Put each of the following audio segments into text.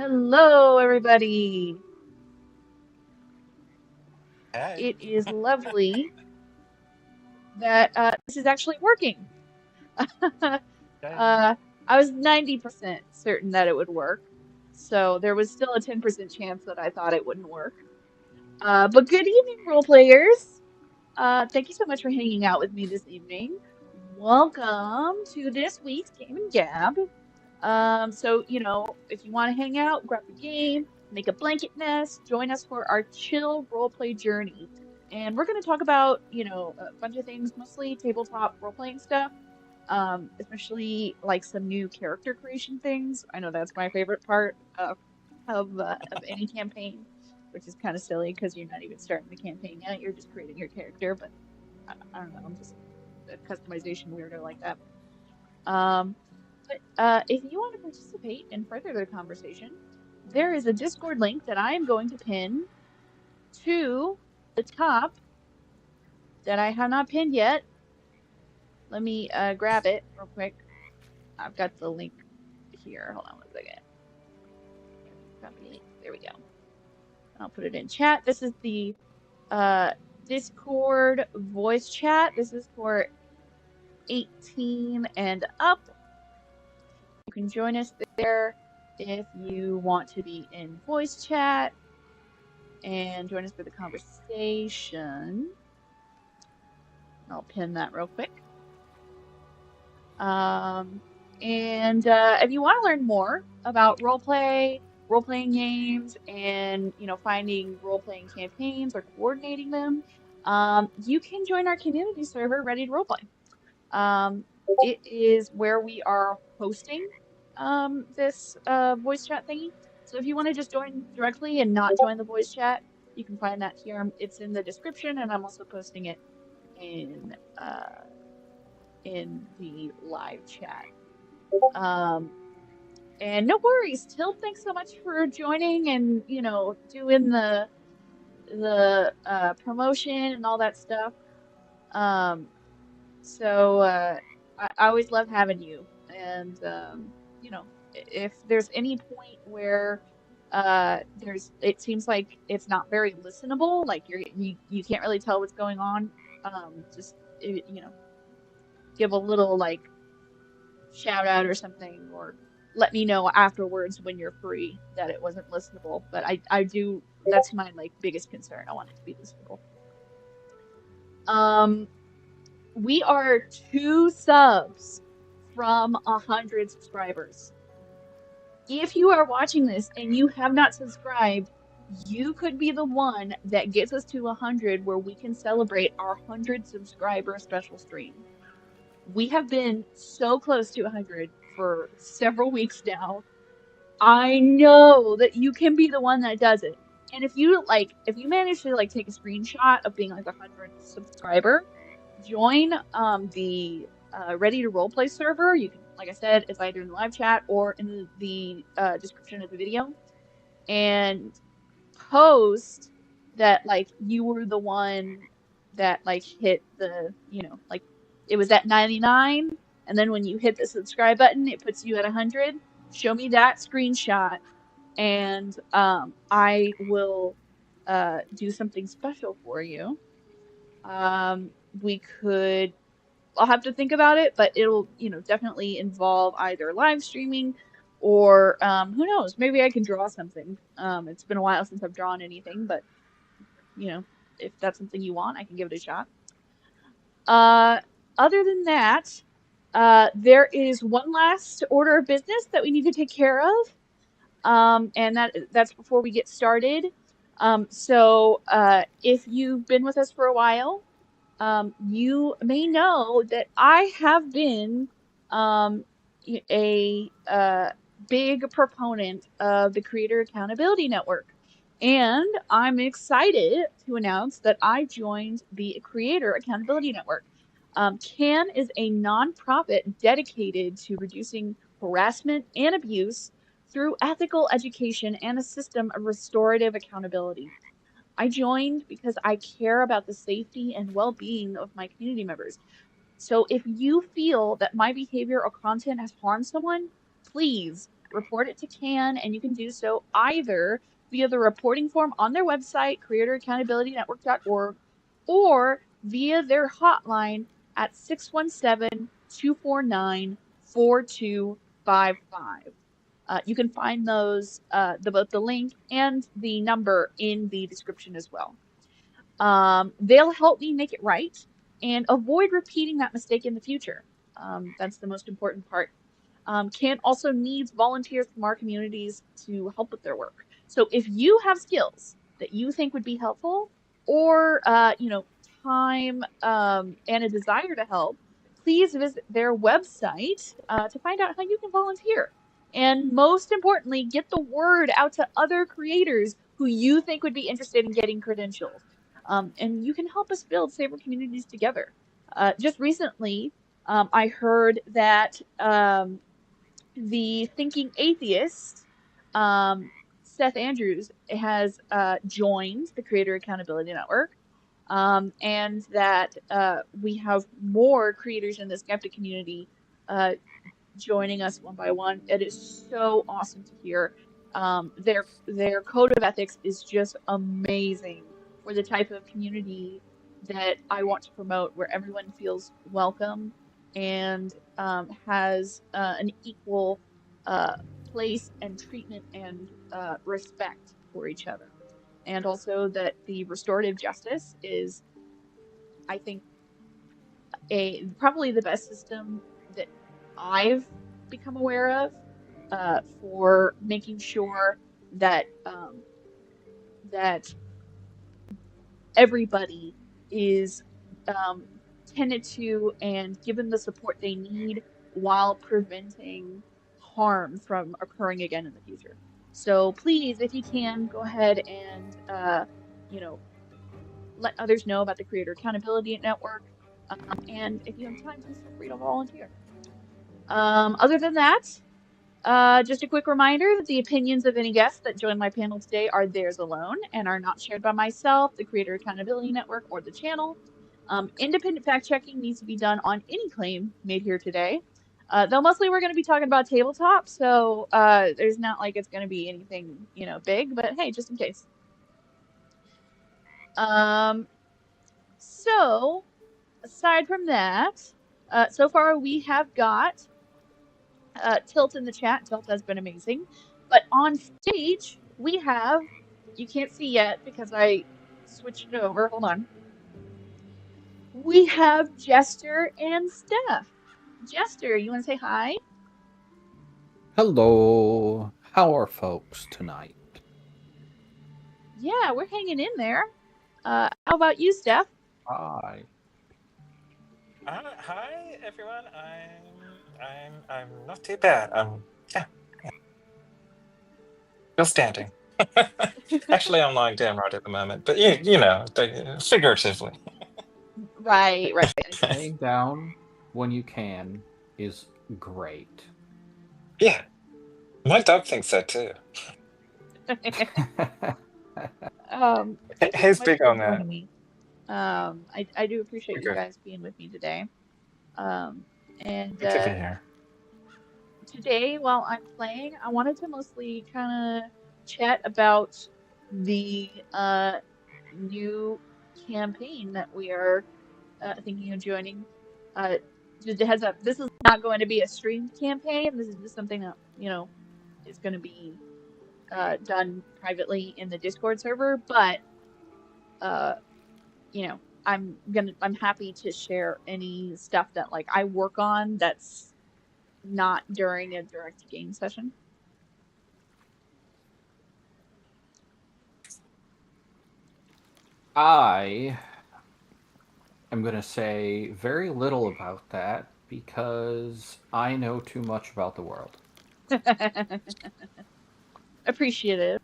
Hello, everybody. Hey. It is lovely that this is actually working. Hey. uh, I was 90% certain that it would work, so there was still a 10% chance that I thought it wouldn't work. But good evening, role players. Thank you so much for hanging out with me this evening. Welcome to this week's Game and Gab. If you want to hang out, grab a game, make a blanket nest, join us for our chill roleplay journey. And we're going to talk about, a bunch of things, mostly tabletop role-playing stuff, especially like some new character creation things. I know that's my favorite part of any campaign, which is kind of silly because you're not even starting the campaign yet. You're just creating your character, but I don't know, I'm just a customization weirdo like that. Um, but if you want to participate and further the conversation, there is a Discord link that I am going to pin to the top that I have not pinned yet. Let me grab it real quick. I've got the link here. Hold on one second. Copy link. There we go. I'll put it in chat. This is the uh, Discord voice chat. This is for 18 and up. You can join us there if you want to be in voice chat and join us for the conversation. I'll pin that real quick. And if you want to learn more about role-playing games, and finding role-playing campaigns or coordinating them, you can join our community server, Ready to Roleplay. It is where we are hosting this voice chat thingy. So if you want to just join directly and not join the voice chat, you can find that here. It's in the description, and I'm also posting it in in the live chat. Um, and no worries, Till. Thanks so much for joining and doing the promotion and all that stuff. Um, So I always love having you. And if there's any point where it seems like it's not very listenable, like you can't really tell what's going on, just give a little like shout out or something, or let me know afterwards when you're free that it wasn't listenable. But I do, that's my like biggest concern. I want it to be listenable. Um, we are 2 subs from 100 subscribers. If you are watching this and you have not subscribed, you could be the one that gets us to 100 where we can celebrate our 100 subscriber special stream. We have been so close to 100 for several weeks now. I know that you can be the one that does it. And if you manage to like take a screenshot of being like 100th subscriber, join the Ready to Roleplay server. You can, like I said, it's either in the live chat or in the description of the video, and post that like you were the one that like hit the, like it was at 99, and then when you hit the subscribe button, it puts you at 100. Show me that screenshot, and I will do something special for you. We could I'll have to think about it, but it'll, definitely involve either live streaming or who knows, maybe I can draw something. It's been a while since I've drawn anything, but you know, if that's something you want, I can give it a shot. Uh, Other than that, there is one last order of business that we need to take care of. And that's before we get started. If you've been with us for a while, you may know that I have been um, a big proponent of the Creator Accountability Network. And I'm excited to announce that I joined the Creator Accountability Network. CAN is a nonprofit dedicated to reducing harassment and abuse through ethical education and a system of restorative accountability. I joined because I care about the safety and well-being of my community members. So if you feel that my behavior or content has harmed someone, please report it to CAN, and you can do so either via the reporting form on their website, creatoraccountabilitynetwork.org, or via their hotline at 617-249-4255. You can find those, both the link and the number in the description as well. They'll help me make it right and avoid repeating that mistake in the future. That's the most important part. CAN also needs volunteers from our communities to help with their work. So if you have skills that you think would be helpful, or time and a desire to help, please visit their website to find out how you can volunteer. And most importantly, get the word out to other creators who you think would be interested in getting credentials. And you can help us build safer communities together. Just recently, I heard that the Thinking Atheist, Seth Andrews, has joined the Creator Accountability Network, and that we have more creators in the skeptic community joining us one by one. It is so awesome to hear. Their code of ethics is just amazing for the type of community that I want to promote, where everyone feels welcome and has an equal place and treatment and respect for each other. And also that the restorative justice is, I think, probably the best system that I've become aware of for making sure that that everybody is tended to and given the support they need while preventing harm from occurring again in the future. So please, if you can, go ahead and let others know about the Creator Accountability Network. And if you have time, please feel free to volunteer. Other than that, just a quick reminder that the opinions of any guests that join my panel today are theirs alone and are not shared by myself, the Creator Accountability Network, or the channel. Independent fact-checking needs to be done on any claim made here today. Though mostly we're going to be talking about tabletop, so there's not like it's going to be anything, big, but hey, just in case. So, aside from that, so far we have got Tilt in the chat. Tilt has been amazing. But on stage, we have, you can't see yet because I switched it over. Hold on. We have Jester and Steph. Jester, you want to say hi? Hello. How are folks tonight? Yeah, we're hanging in there. How about you, Steph? Hi. Hi everyone. I'm not too bad. Yeah. Still standing. Actually, I'm lying down right at the moment, but figuratively. Right. Laying down when you can is great. Yeah. My dog thinks so too. Thank you He's so much big for on that. joining me. I do appreciate you Good. guys being with me today. And Good to be here. today, while I'm playing, I wanted to mostly kind of chat about the new campaign that we are thinking of joining. Just a heads up, this is not going to be a streamed campaign. This is just something that, is going to be done privately in the Discord server. But, I'm happy to share any stuff that like I work on that's not during a direct game session. I am going to say very little about that because I know too much about the world. Appreciative.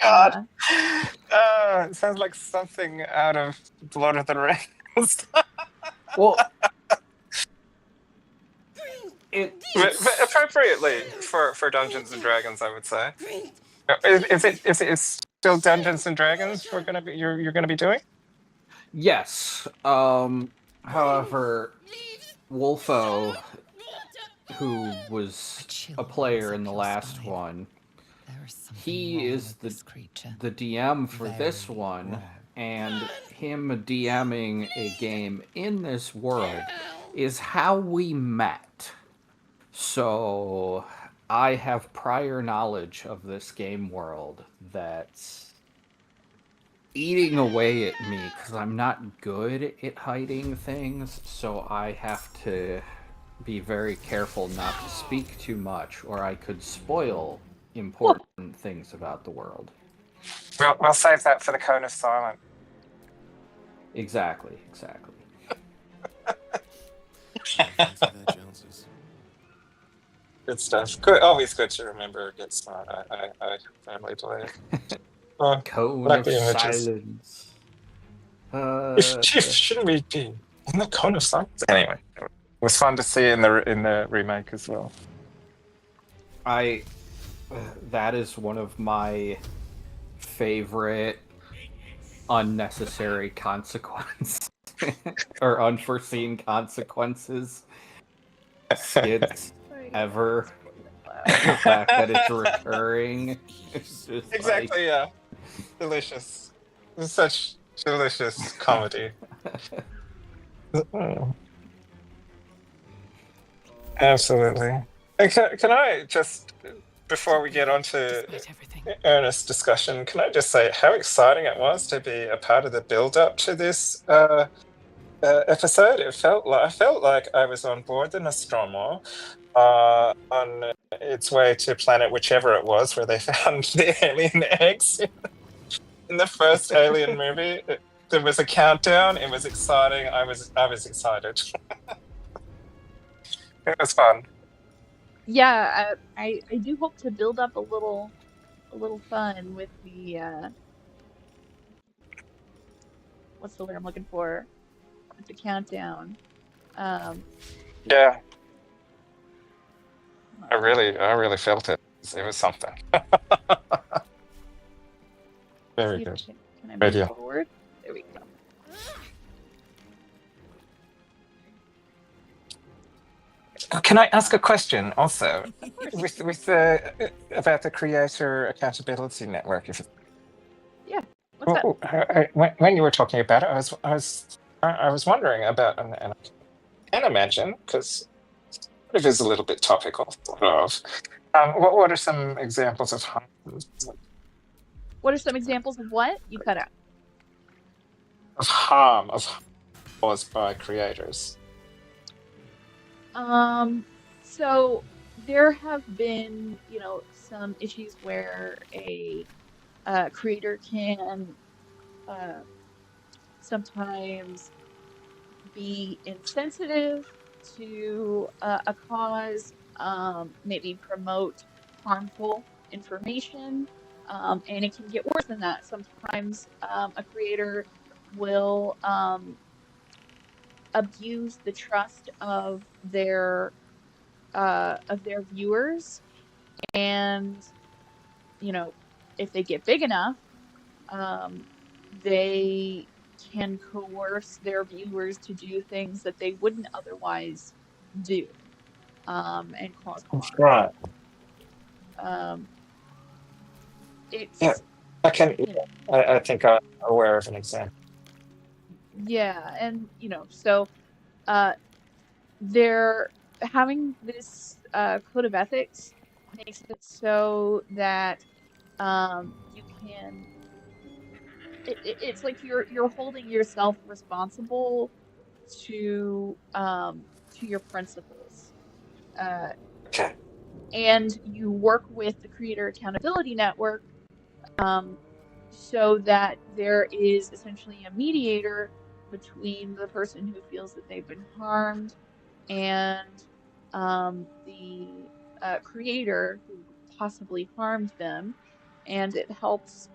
God. It sounds like something out of Lord of the Rings. Well, but appropriately for Dungeons and Dragons, I would say. Is it still Dungeons and Dragons you're gonna be doing? Yes. However, Wolfo who was a player in the last one, he is the DM for this one, and him DMing a game in this world is how we met. So I have prior knowledge of this game world that's eating away at me because I'm not good at hiding things, so I have to be very careful not to speak too much, or I could spoil important things about the world. We'll save that for the Cone of Silence. Exactly. Good stuff. Good, always good to remember. Get smart. I firmly believe. Cone of Silence. Shouldn't we be in the Cone of Silence? Anyway, it was fun to see in the remake as well. That is one of my favorite unnecessary consequences or unforeseen consequences skits ever. The fact that it's recurring. It's just exactly, yeah. Delicious. It's such delicious comedy. Absolutely. Can I just, before we get on to earnest discussion, can I just say how exciting it was to be a part of the build-up to this episode? I felt like I was on board the Nostromo on its way to planet whichever it was where they found the alien eggs. In the first Alien movie, there was a countdown. It was exciting. I was excited. It was fun. Yeah, I do hope to build up a little fun with the what's the word I'm looking for? With the countdown. Yeah. I really felt it. It was something. Very good. Can I move forward? There we go. Can I ask a question also with about the Creator Accountability Network? Yeah. What's that? When you were talking about it, I was wondering about, and I can imagine because it is a little bit topical, sort of. What are some examples of harm? What are some examples of what? You cut out. Of harm caused by creators. So there have been, some issues where a creator can sometimes be insensitive to a cause, maybe promote harmful information, and it can get worse than that. Sometimes a creator will abuse the trust of their viewers, and if they get big enough, they can coerce their viewers to do things that they wouldn't otherwise do, and cause harm. Right. It's yeah. I think I'm aware of an example. Yeah, and so they're having this code of ethics makes it so that you can. It's like you're holding yourself responsible to your principles. Okay. And you work with the Creator Accountability Network, so that there is essentially a mediator between the person who feels that they've been harmed and the creator who possibly harmed them, and it helps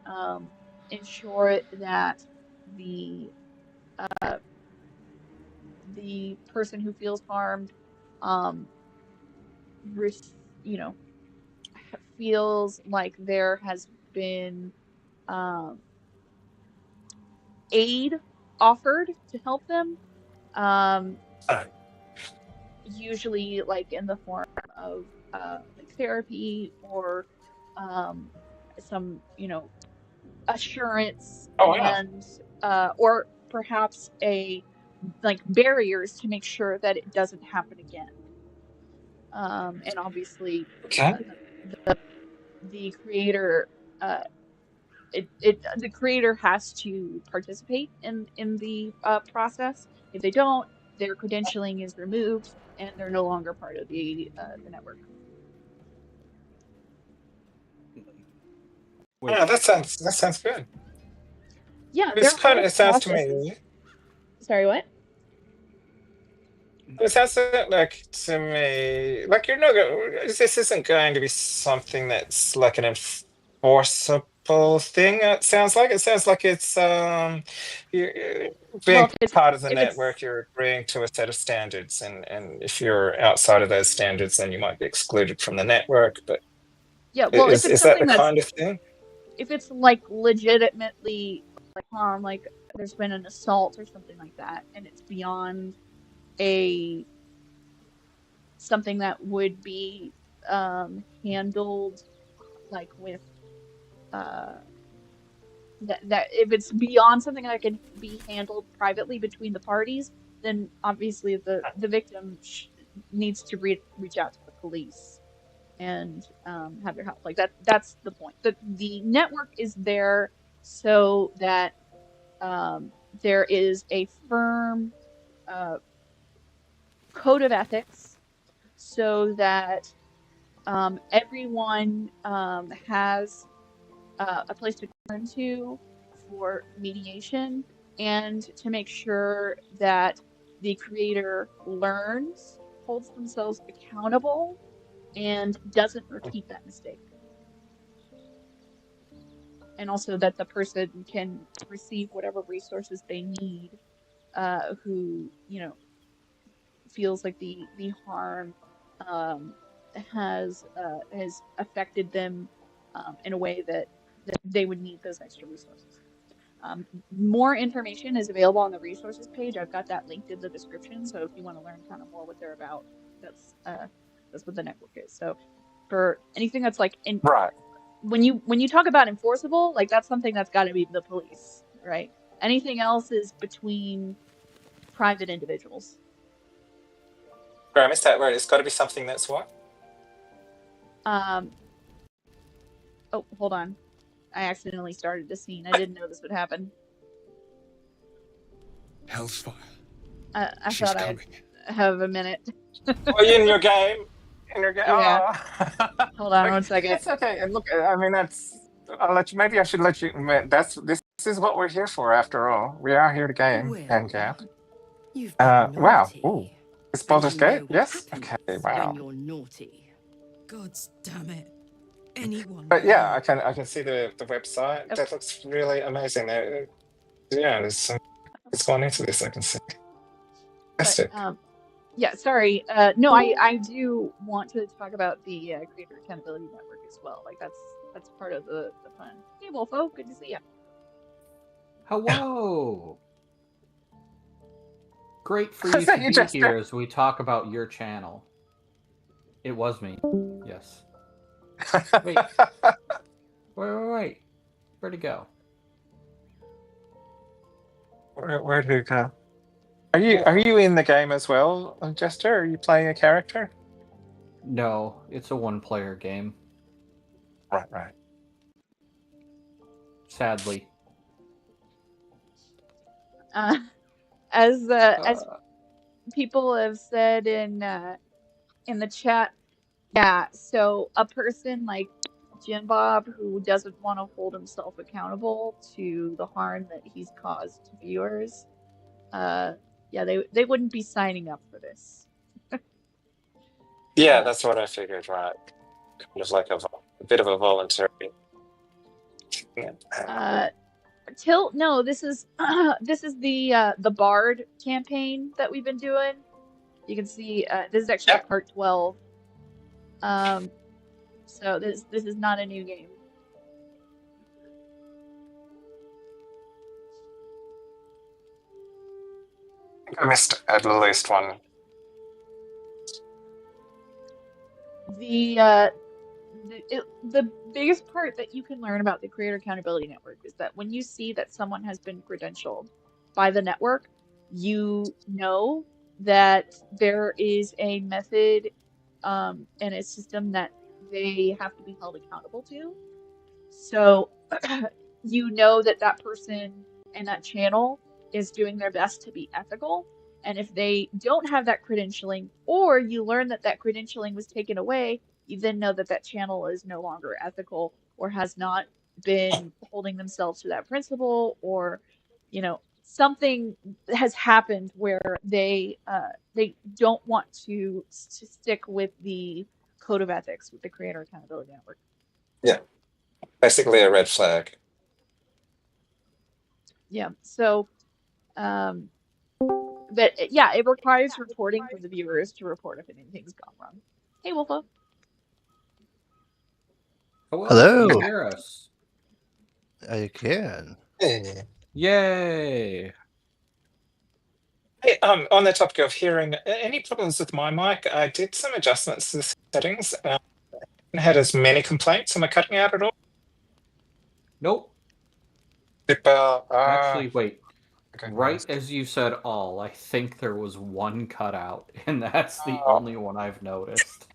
ensure that the person who feels harmed feels like there has been aid offered to help them. usually like in the form of like therapy or some, assurance Oh wow. and or perhaps a like barriers to make sure that it doesn't happen again. And obviously, Okay. the creator uh, the creator has to participate in the process. If they don't, their credentialing is removed and they're no longer part of the network. Wait, Yeah, that sounds good. Yeah, there It's are kind whole of, it sounds to processes. me. Sorry, what? It sounds like to me like you're not going. This isn't going to be something that's like an enforceable thing. It sounds like it's you Well, being part of the if it's network. You're agreeing to a set of standards, and if you're outside of those standards, then you might be excluded from the network. But yeah, well, is that the kind of thing? if it's like legitimately like harm, like there's been an assault or something like that, and it's beyond a something that would be handled like with uh that if it's beyond something that can be handled privately between the parties, then obviously the victim needs to reach out to the police and have their help. Like that's the point. The network is there so that there is a firm uh, code of ethics so that everyone has a place to turn to for mediation and to make sure that the creator learns, holds themselves accountable, and doesn't repeat that mistake. And also that the person can receive whatever resources they need who, feels like the harm um, has affected them in a way that they would need those extra resources. More information is available on the resources page. I've got that linked in the description. So if you want to learn kind of more what they're about, that's what the network is. So for anything that's like Right. when you talk about enforceable, like that's something that's got to be the police, right? Anything else is between private individuals. Sorry, I missed that word. It's got to be something that's what? Oh, hold on. I accidentally started the scene. I didn't know this would happen. Hellsfire. I She's thought coming. I'd have a minute. Oh, in your game. In your game. Yeah. Oh. Hold on one second. It's okay. And look, I mean, I'll let you. Maybe I should let you. This is what we're here for, after all. We are here to game and gap. You've been Wow. naughty. Ooh. It's Baldur's And you know Gate. what Yes. happens Okay. Wow. when you're naughty. God's damn it. Anyone. But yeah, I can see the website. Oh. That looks really amazing. Yeah, it's gone into this. I can see. Fantastic. Yeah, sorry. No, I do want to talk about the Creator Accountability Network as well. Like that's part of the fun. Hey, Wolfo, good to see you. Hello. Great for you to be here as we talk about your channel. It was me. Yes. Wait. Wait. Where'd it go? Where did it go? Are you in the game as well, Jester? Are you playing a character? No, it's a one-player game. Right. Sadly. As people have said in the chat, yeah. So a person like Jim Bob who doesn't want to hold himself accountable to the harm that he's caused to viewers, yeah, they wouldn't be signing up for this. Yeah, that's what I figured. Right, kind of like a bit of a voluntary. No, this is the Bard campaign that we've been doing. You can see this is actually part 12. So this is not a new game. I missed at least one the biggest part that you can learn about the Creator Accountability Network is that when you see that someone has been credentialed by the network, you know that there is a method and a system that they have to be held accountable to. So you know that that person and that channel is doing their best to be ethical. And if they don't have that credentialing, or you learn that that credentialing was taken away, you then know that that channel is no longer ethical or has not been holding themselves to that principle, or, you know, something has happened where they don't want to stick with the code of ethics with the Creator Accountability Network. Yeah, basically a red flag. Yeah, so but yeah, it requires reporting from the viewers to report if anything's gone wrong. Hey, Wolfo. Hello. Can you hear us? I can. Hey. Yay! Hey, on the topic of hearing, any problems with my mic? I did some adjustments to the settings. I haven't had as many complaints. Am I cutting out at all? Nope. Actually, wait. Okay, right as you said all, I think there was one cutout, and that's the only one I've noticed.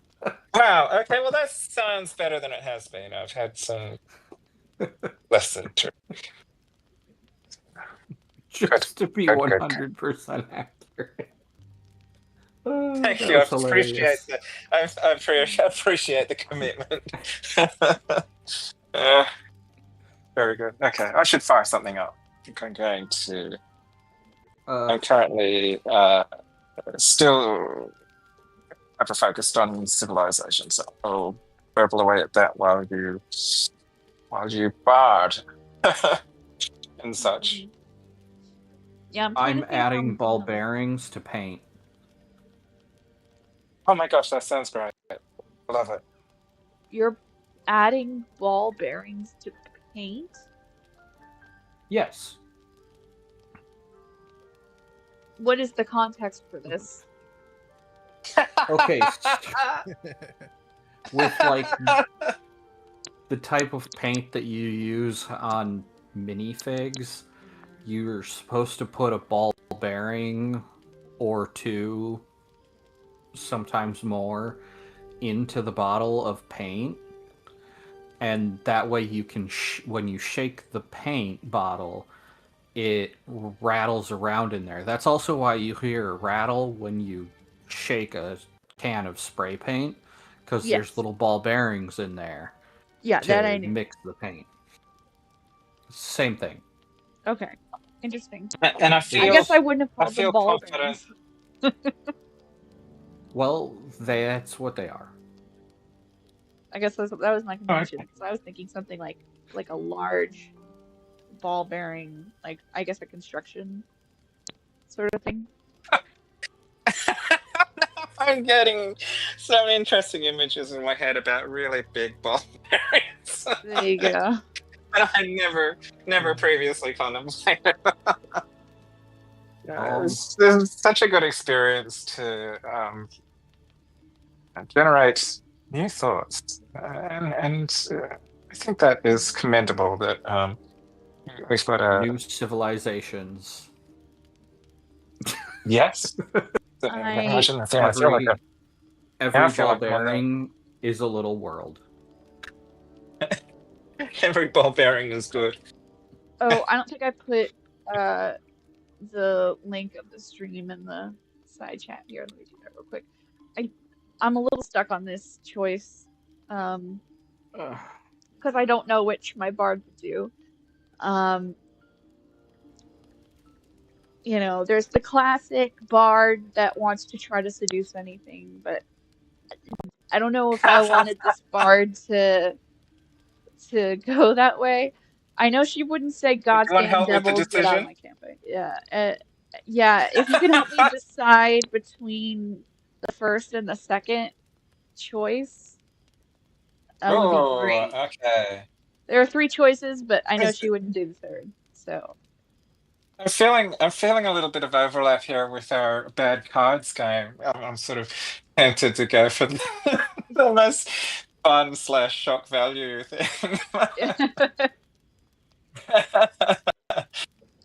Wow, okay, well that sounds better than it has been. I've had some less than true. Just to be 100% accurate. Thank you, I appreciate that. I appreciate the commitment. Very good. Okay, I should fire something up. I think I'm going to... I'm currently still hyper-focused on civilization, so I'll burble away at that while you bard and such. Yeah, I'm adding ball bearings to paint. Oh my gosh, that sounds great. I love it. You're adding ball bearings to paint? Yes. What is the context for this? Okay. With like the type of paint that you use on minifigs, you're supposed to put a ball bearing or two, sometimes more, into the bottle of paint, and that way you can when you shake the paint bottle, it rattles around in there. That's also why you hear a rattle when you shake a can of spray paint, because there's little ball bearings in there. Yeah, that I knew. Mix the paint. Same thing. Okay, interesting. And I guess I wouldn't have called them ball bearings. Well, that's what they are. I guess that was my confusion, because I was thinking something like a large ball bearing, like I guess a construction sort of thing. I'm getting some interesting images in my head about really big ball bearings. There you go. And I never previously contemplated. It's such a good experience to generate new thoughts, and I think that is commendable. That we've got new civilizations. Yes. Every ball bearing is a little world. Every ball bearing is good. Oh, I don't think I put the link of the stream in the side chat here. Let me do that real quick. I'm a little stuck on this choice because I don't know which my bard would do. You know, there's the classic bard that wants to try to seduce anything, but I don't know if I wanted this bard to go that way. I know she wouldn't say God's damn devils, get out of my campaign. Yeah. Yeah, if you can help me decide between the first and the second choice, that would be great. Okay. There are 3 choices, but I know she wouldn't do the third, so... I'm feeling a little bit of overlap here with our bad cards game. I'm sort of tempted to go for a nice fun / shock value thing.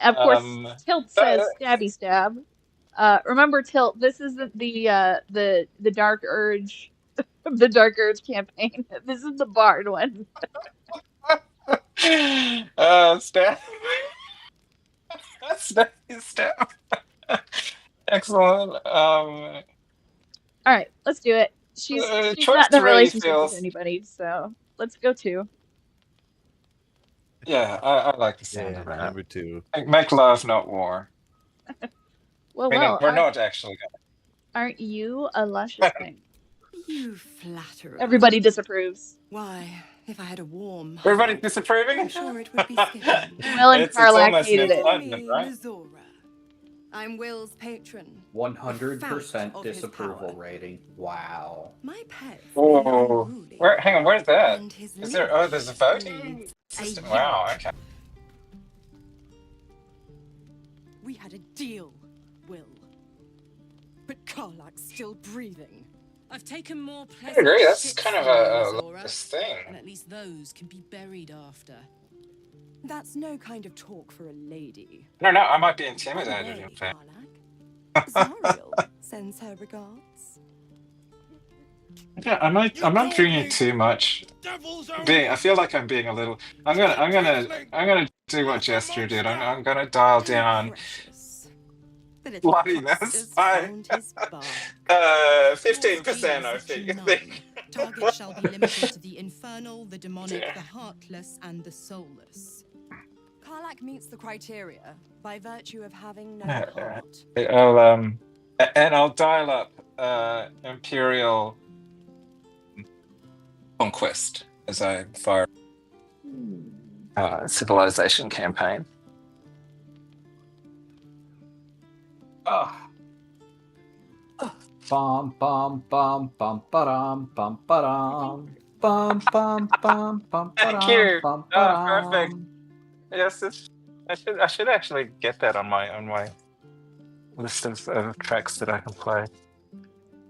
Of course, Tilt that- says stabby stab. Remember, Tilt, this isn't the Dark Urge, the Dark Urge campaign. This is the Bard one. Stab. Stabby stab. Excellent. All right, let's do it. She's choice not in a three relationship with feels- anybody, so let's go 2. Yeah, I like the sound Yeah, of that. number 2. Make love, not war. Well, Meaning, we're aren't, not actually gonna. aren't you a luscious thing? You flatterer. Everybody disapproves. Why, if I had a warm Everybody heart, disapproving? I'm sure it would be skipping. Will and It's Karlak almost hated an it. excitement, right? Lazora. I'm Will's patron. 100% of his disapproval power. rating. Wow. My pets Oh, are unruly, hang on, where's that? and his Is there? leash There's a voting needs system. a Wow. yank. Okay. We had a deal, Will. But Karlak's still breathing. I've taken more I pleasant agree. That's shits kind of from a Zora, this and thing. at least those can be buried after. That's no kind of talk for a lady. No, I might be By the intimidated. way, In fact. Karlak, Zariel sends her regards. Yeah, I'm not drinking too much. I feel like I'm being a little. I'm gonna do what Jester did. I'm gonna dial down. Precious. The little Bloodiness, huckster's I- found his bark. 15%. I think. Target shall be limited to the infernal, the demonic, Yeah. the heartless, and the soulless. Karlak meets the criteria by virtue of having no Yeah. heart. I'll dial up Imperial Conquest as I fire civilization campaign. Bum bum bum bum ba-dum bum ba-dum bum bum bum bum Thank ba-dum you. bum Perfect. ba-dum. Yes, I should actually get that on my list of tracks that I can play.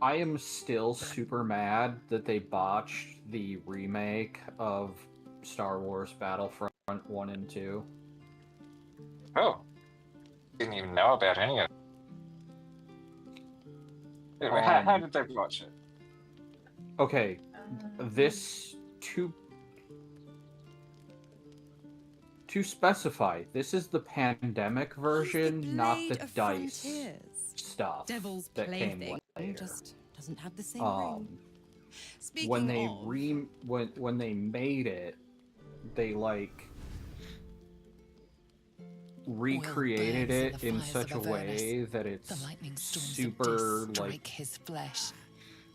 I am still super mad that they botched the remake of Star Wars Battlefront 1 and 2. Oh, didn't even know about any of it. Anyway, how did they watch it? Okay, this to specify, this is the pandemic version, not the dice stuff Devil's that came plaything later. just doesn't have the same ring. Speaking When they of, when they made it, they like recreated burns it in in the such a fires of way Avernus. that it's The lightning storms super of dis like strike his flesh.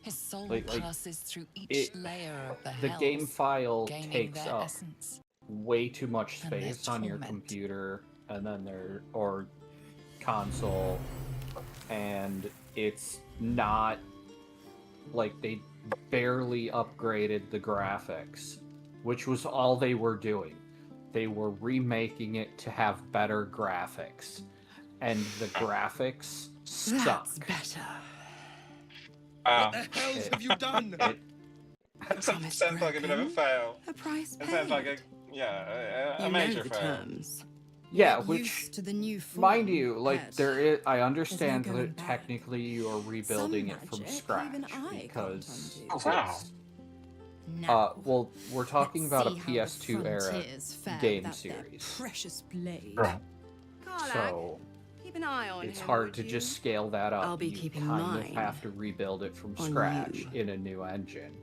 His soul like passes through each it, layer of the the game hells, file gaining takes their up essence. way too much And their space on your torment. computer and then or console, and it's not like they barely upgraded the graphics, which was all they were doing. They were remaking it to have better graphics, and the graphics suck. That's better. Wow. What the hell have you done? That sounds like a bit of a fail. A price It paid. sounds like a You major know the fail. terms. Yeah, Get which, used to the new mind form, you, like pet. there is. I understand There's no that going back. technically you are rebuilding it from magic scratch even I can't because undo. Oh, wow. it's Now, well, we're talking about a let's see how the PS2 era frontiers fare game without their series. precious blade. Right. Karlak, So keep an eye on it's him, hard would to you? just scale that up. I'll be You keeping kind mine of have to rebuild it from on scratch you. in a new engine.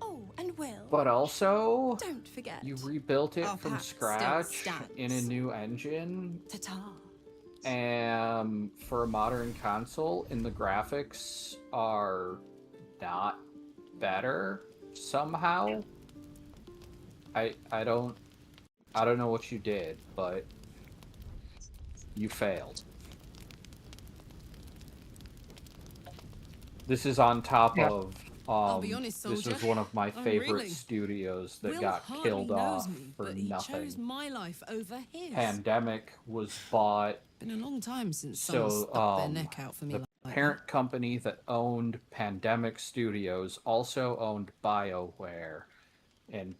Oh, and Will, But also, don't forget. you rebuilt it Our from pact still scratch in a stands. new engine, Ta-ta. and for a modern console, and the graphics are not better somehow. I don't know what you did, but you failed. This is on top of I'll be honest, this soldier, was one of my I'm favorite reeling. studios that Will got hardly killed knows off me, for but he chose nothing. my life over his. Pandemic was bought. Been a long time since So, someone stuck their um, neck out for me the like parent company that owned Pandemic Studios also owned BioWare, and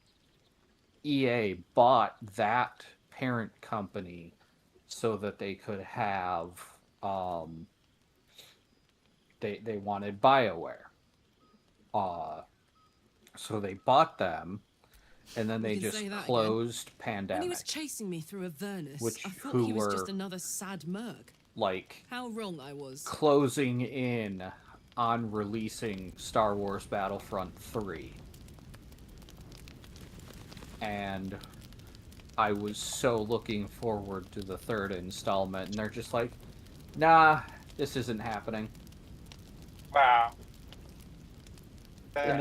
EA bought that parent company so that they could have they wanted BioWare. So they bought them, and then they just closed Pandemic. When he was chasing me through Avernus, which I thought who he was were just another sad merc. like How wrong I was. closing in on releasing Star Wars Battlefront 3. And I was so looking forward to the third installment, and they're just like, nah, this isn't happening. Wow. And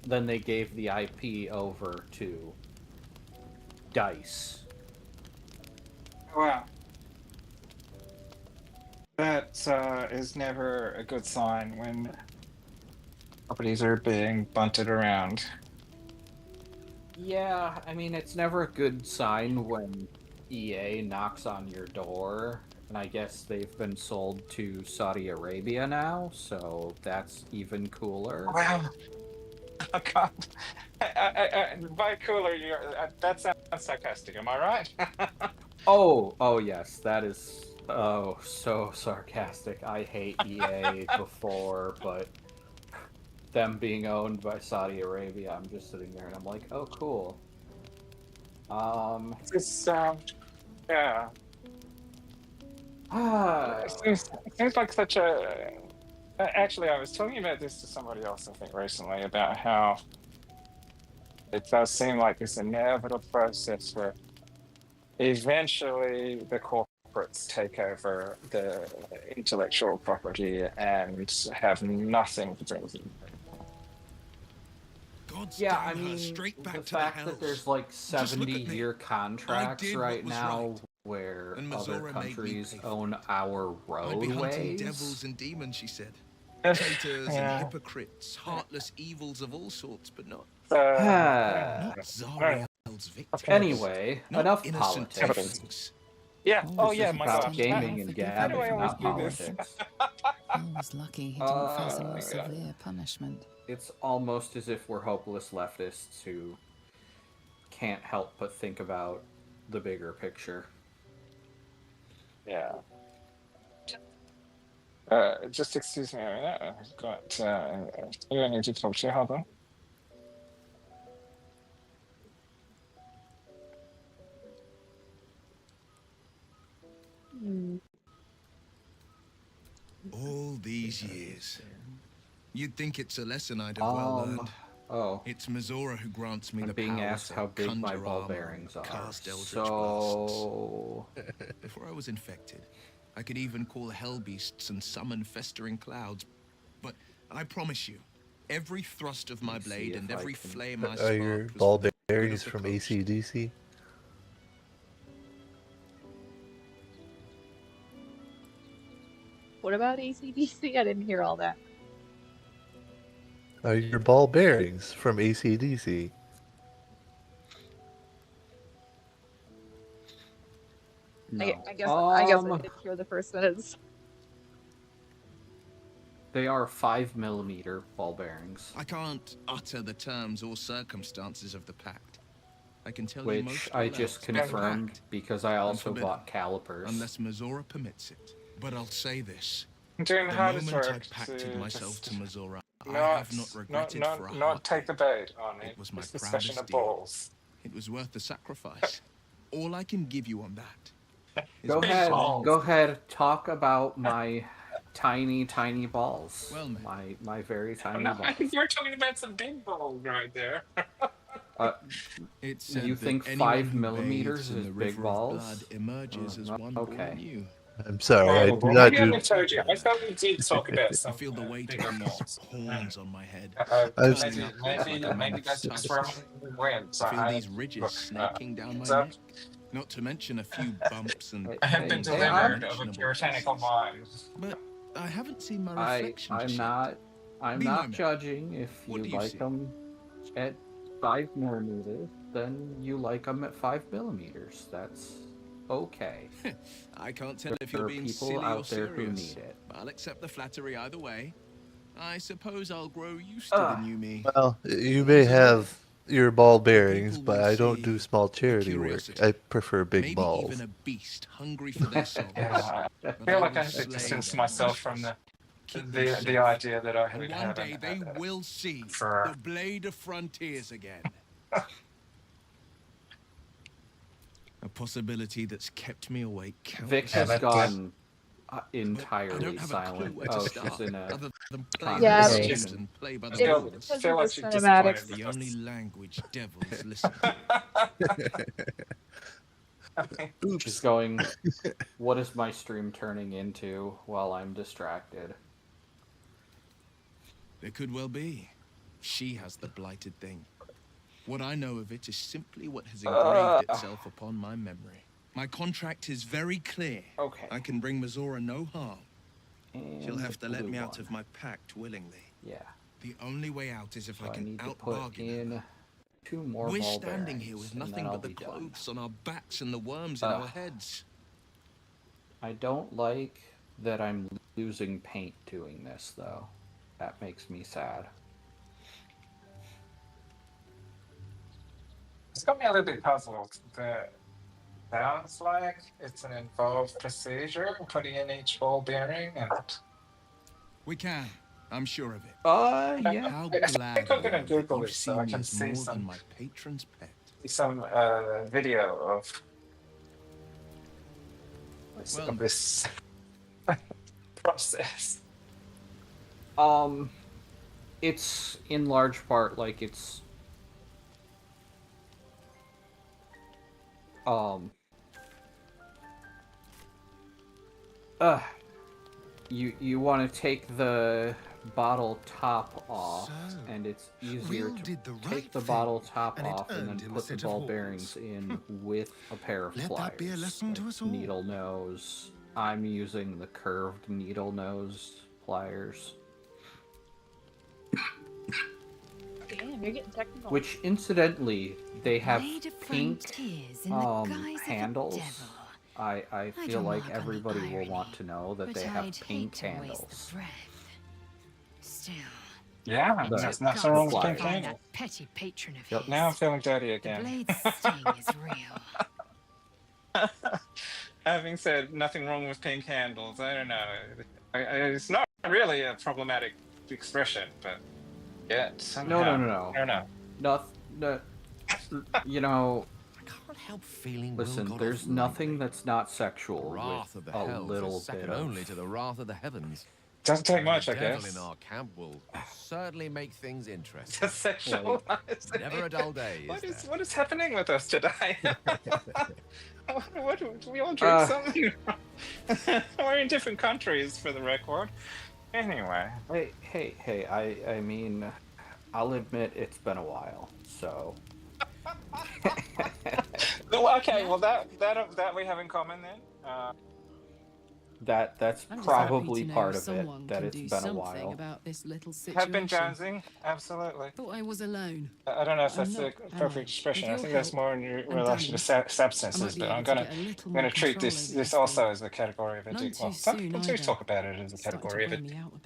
then they gave the IP over to DICE. Wow. That is never a good sign when properties are being bunted around. Yeah, I mean, it's never a good sign when EA knocks on your door, and I guess they've been sold to Saudi Arabia now, so that's even cooler. Wow. Oh, God. By cooler, that sounds sarcastic, am I right? Oh, yes, that is, so sarcastic. I hate EA before, but them being owned by Saudi Arabia, I'm just sitting there and I'm like, oh, cool. It's, yeah. It seems like such a... Actually, I was talking about this to somebody else, I think, recently, about how it does seem like this inevitable process where eventually the corporates take over the intellectual property and have nothing to do with it. Yeah, I mean, the fact that there's like 70-year contracts right now where other countries own our roadways. Devils and demons, she said. Traitors and hypocrites, heartless evils of all sorts, but not Zariel's victims. Anyway, not enough innocent politics. Yeah. Oh yeah, my God. Gaming and gabbing, not politics. I was lucky he didn't face a more severe punishment. It's almost as if we're hopeless leftists who can't help but think about the bigger picture. Yeah. Just excuse me a minute. I've got who I need to talk to. Hold on. All these years. You'd think it's a lesson I'd have well learned. Oh. It's Mizora who grants me the being power asked to how big my conjure ball armor bearings and are. cast eldritch So blasts. Before I was infected, I could even call hell beasts and summon festering clouds. But I promise you, every thrust of my blade and every flame I sparked your was ball for the bearings good of from the coast. AC/DC? What about AC/DC? I didn't hear all that. Are your ball bearings from AC/DC? no. I guess I didn't hear the first sentence. They are 5mm ball bearings. I can't utter the terms or circumstances of the pact. I can tell you most Which all I else just about the confirmed pact, because I also unforbidden, bought calipers. unless Mizora permits it. But I'll say this. I'm doing The hardest moment work I pacted to myself to Mizora, I not, have not regretted for a not take the bait on it. It was my It's discussion proudest of deal. balls. It was worth the sacrifice. All I can give you on that is Go ahead, balls. go ahead. Talk about my tiny balls. Well, man. My very tiny I balls. think you're talking about some big balls right there. It's said You that think anyone 5 who millimeters bathes in is the big river of balls? blood emerges as one okay. born new. I'm sorry, I do Well, not maybe I do. haven't told you. I thought we did talk about I some feel the weight bigger of balls. these horns on my head. Maybe that's experimental wins. I feel these ridges snaking down my neck. Not to mention a few bumps and I have been pains delivered and of a mentionable puritanical mind. But I haven't seen my reflection. I'm yet. not Be my man. judging. If What you do you like see? them at 5mm, then you like them at 5mm. That's okay. I can't tell if There you're are being people silly or out there who serious. need it. I'll accept the flattery either way. I suppose I'll grow used to the new me. Well, you may have your ball bearings, People but will I don't see do small charity work. curiosity. I prefer big Maybe balls. even a beast hungry for their souls. Yeah, I But feel like will I have to slay distance their myself from conscience. Keep them the safe. idea that I And would one have day they will see for the blade of frontiers again. A possibility that's kept me awake Vic countless has that's- gone I entirely don't have a clue silent. where to Oh, start, she's in a other than play Yeah, the but games it's- and play by the feel- rules. because feel of like the she's cinematics. disappointed. The only language devils listen to. She's going, what is my stream turning into while I'm distracted? There could well be. She has the blighted thing. What I know of it is simply what has engraved itself upon my memory. My contract is very clear. Okay. I can bring Mazora no harm. And She'll have the to let blue me out one. of my pact willingly. Yeah. The only way out is if So I I can need to put out-bargain her. in 2 more We're ball standing here bearings, with and then nothing I'll but the be done. clothes on our backs and the worms in our heads. I don't like that I'm losing paint doing this, though. That makes me sad. It's got me a little bit puzzled. That sounds like it's an involved procedure, putting in each ball bearing, and We can. I'm sure of it. Yeah. How I glad think I'm I gonna am that Google you it so see I me can as see more some- than my patron's pet. some video of Well, this process. It's in large part like it's you want to take the bottle top off, and it's easier to take the bottle top off and then put the ball bearings in with a pair of pliers. Like needle nose. I'm using the curved needle nose pliers. Damn, you're getting technical. Which, incidentally, they have Blade of pink frontiers in the guise of a handles. devil. I feel don't like mark on the everybody will irony, want to know that but they have I'd pink hate to waste handles. the breath. Still, Yeah, The- there's took nothing guts wrong with to pink find handles. that petty patron of Yep. his. Now I'm feeling dirty The again. blade's sting is real. Having said nothing wrong with pink handles, I don't know. It's not really a problematic expression, but yeah, somehow. No. I don't know. No, you know, I can't help feeling listen, there's nothing that's not sexual wrath of with the a hells little is second bit of... only to the wrath of the heavens. Doesn't take much, the I devil guess. in our camp will certainly make things interesting. Just sexual. Never a dull day. What is happening with us today? what we all drink something? We're in different countries, for the record. Anyway. Hey, I mean, I'll admit it's been a while, so... Okay, well that we have in common then. That's I'm just probably happy to know part of someone it, that can it's do been a something while. about this little Have been situation. jonesing, absolutely. Thought I was alone. I don't know if I'm that's the not, am perfect I? expression. I With think your that's more in help relation to I might substances, be but I'm able to gonna get a little gonna more treat control this over this this also thing. as a category of None addiction. too Well, some soon people do either. talk about it as a It's starting to category of wear it. me out a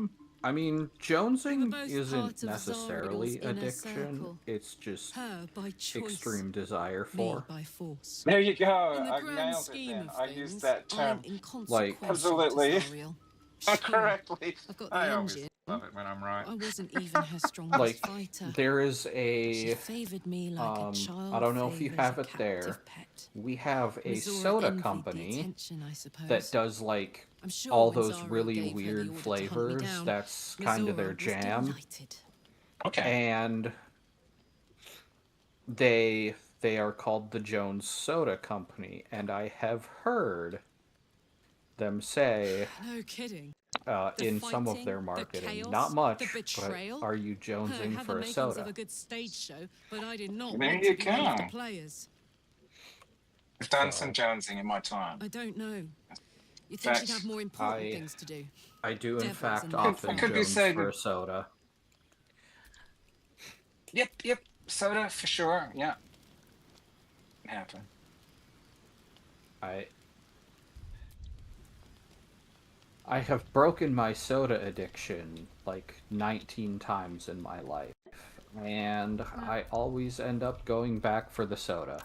bit. I mean, jonesing both isn't part of necessarily Zargador's inner addiction. circle. It's just Her by choice, extreme desire me for. by force. There you go. In the I grand nailed it scheme then. of I things, used that term I'm inconsequential absolutely to Zariel. Sure, correctly. I've got the I always engine. love it when I'm right. I wasn't even her strongest Like, fighter. there is She a... favoured me like a child I don't know if you favours have a it there. captive pet. We have a Mazora soda envied the company attention, I suppose. that does, like, I'm sure all when those Zariel really gave her the weird order to hunt me flavors. down, That's kind of their Mazora was jam. delighted. Okay. And they are called the Jones Soda Company, and I have heard them say No kidding. in some of fighting, their the marketing, chaos, not much, the but betrayal. are you Her jonesing had for the a makings soda? of a good stage show, but I did not There want you to be one of the go. players. I've done some jonesing in my time. I don't know. You think she'd That's- have more important I- things to do? I do, in Devils fact, and often Could be jones said for that- a soda. Yep. Soda for sure. Yeah. happen. I have broken my soda addiction like 19 times in my life, and I always end up going back for the soda.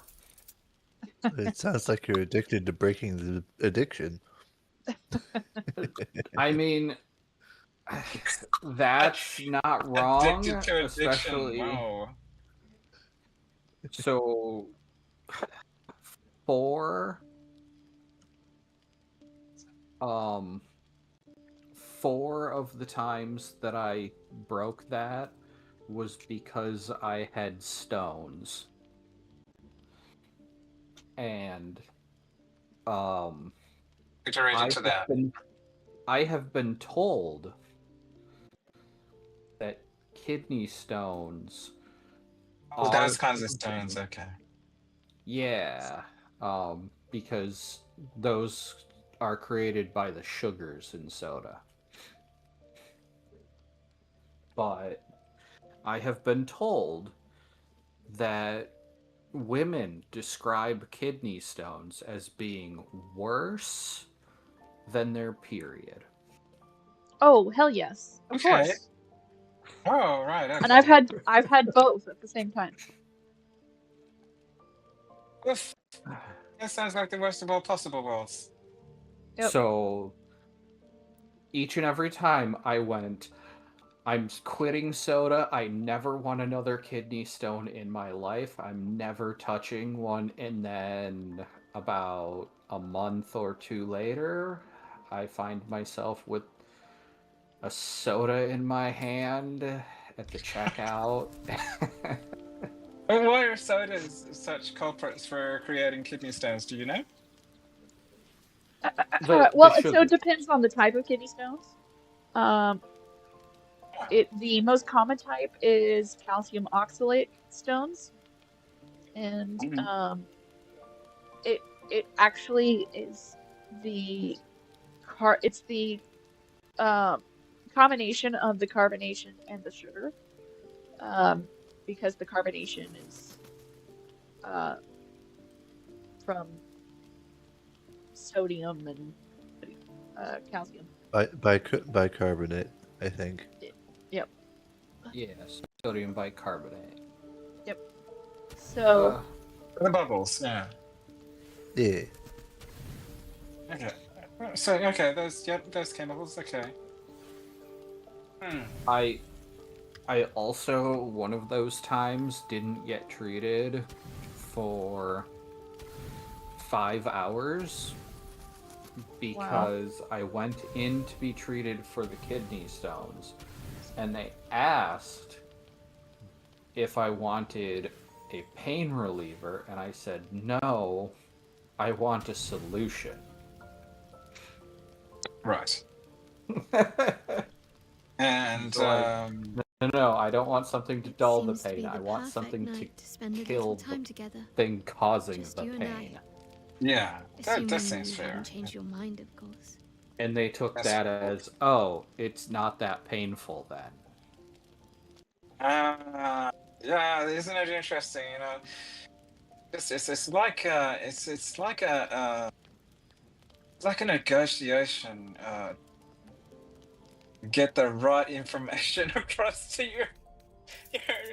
It sounds like you're addicted to breaking the addiction. I mean, that's not wrong, Addicted to addiction. especially. Wow. So, four of the times that I broke that was because I had stones. And Iteration to that. I have been told that kidney stones Oh, those kinds of stones, okay. Yeah, because those are created by the sugars in soda. But I have been told that women describe kidney stones as being worse than their period. Oh, hell yes. Of course. Oh, right. Okay. And I've had both at the same time. Oof. That sounds like the worst of all possible worlds. Yep. So each and every time I went, I'm quitting soda. I never want another kidney stone in my life. I'm never touching one. And then about a month or two later, I find myself with a soda in my hand at the checkout. Why are sodas such culprits for creating kidney stones? Do you know? Well, so it depends on the type of kidney stones. The most common type is calcium oxalate stones, and it actually is it's the combination of the carbonation and the sugar, because the carbonation is from sodium and calcium. Bicarbonate, I think. Yep. Yes, sodium bicarbonate. Yep. So. The bubbles, yeah. Yeah. Okay. So okay, those chemicals, okay. I also, one of those times, didn't get treated for 5 hours because I went in to be treated for the kidney stones, and they asked if I wanted a pain reliever, and I said no, I want a solution. Right. And no, I don't want something to dull the pain. I want something to kill the thing causing the pain. Yeah, that seems fair. Change your mind, of course. And they took that as, oh, it's not that painful then. Yeah, isn't it interesting? You know, it's like a negotiation. Get the right information across to your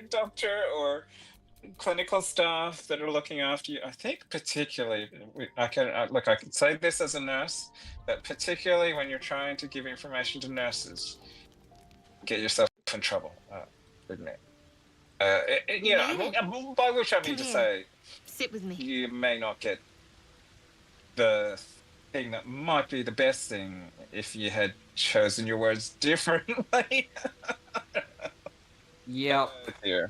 doctor or clinical staff that are looking after you. I think particularly, I can say this as a nurse, that particularly when you're trying to give information to nurses, get yourself in trouble. Admit. By which I mean to say, sit with me. You may not get the thing that might be the best thing if you had chosen your words differently. Yep. Yeah.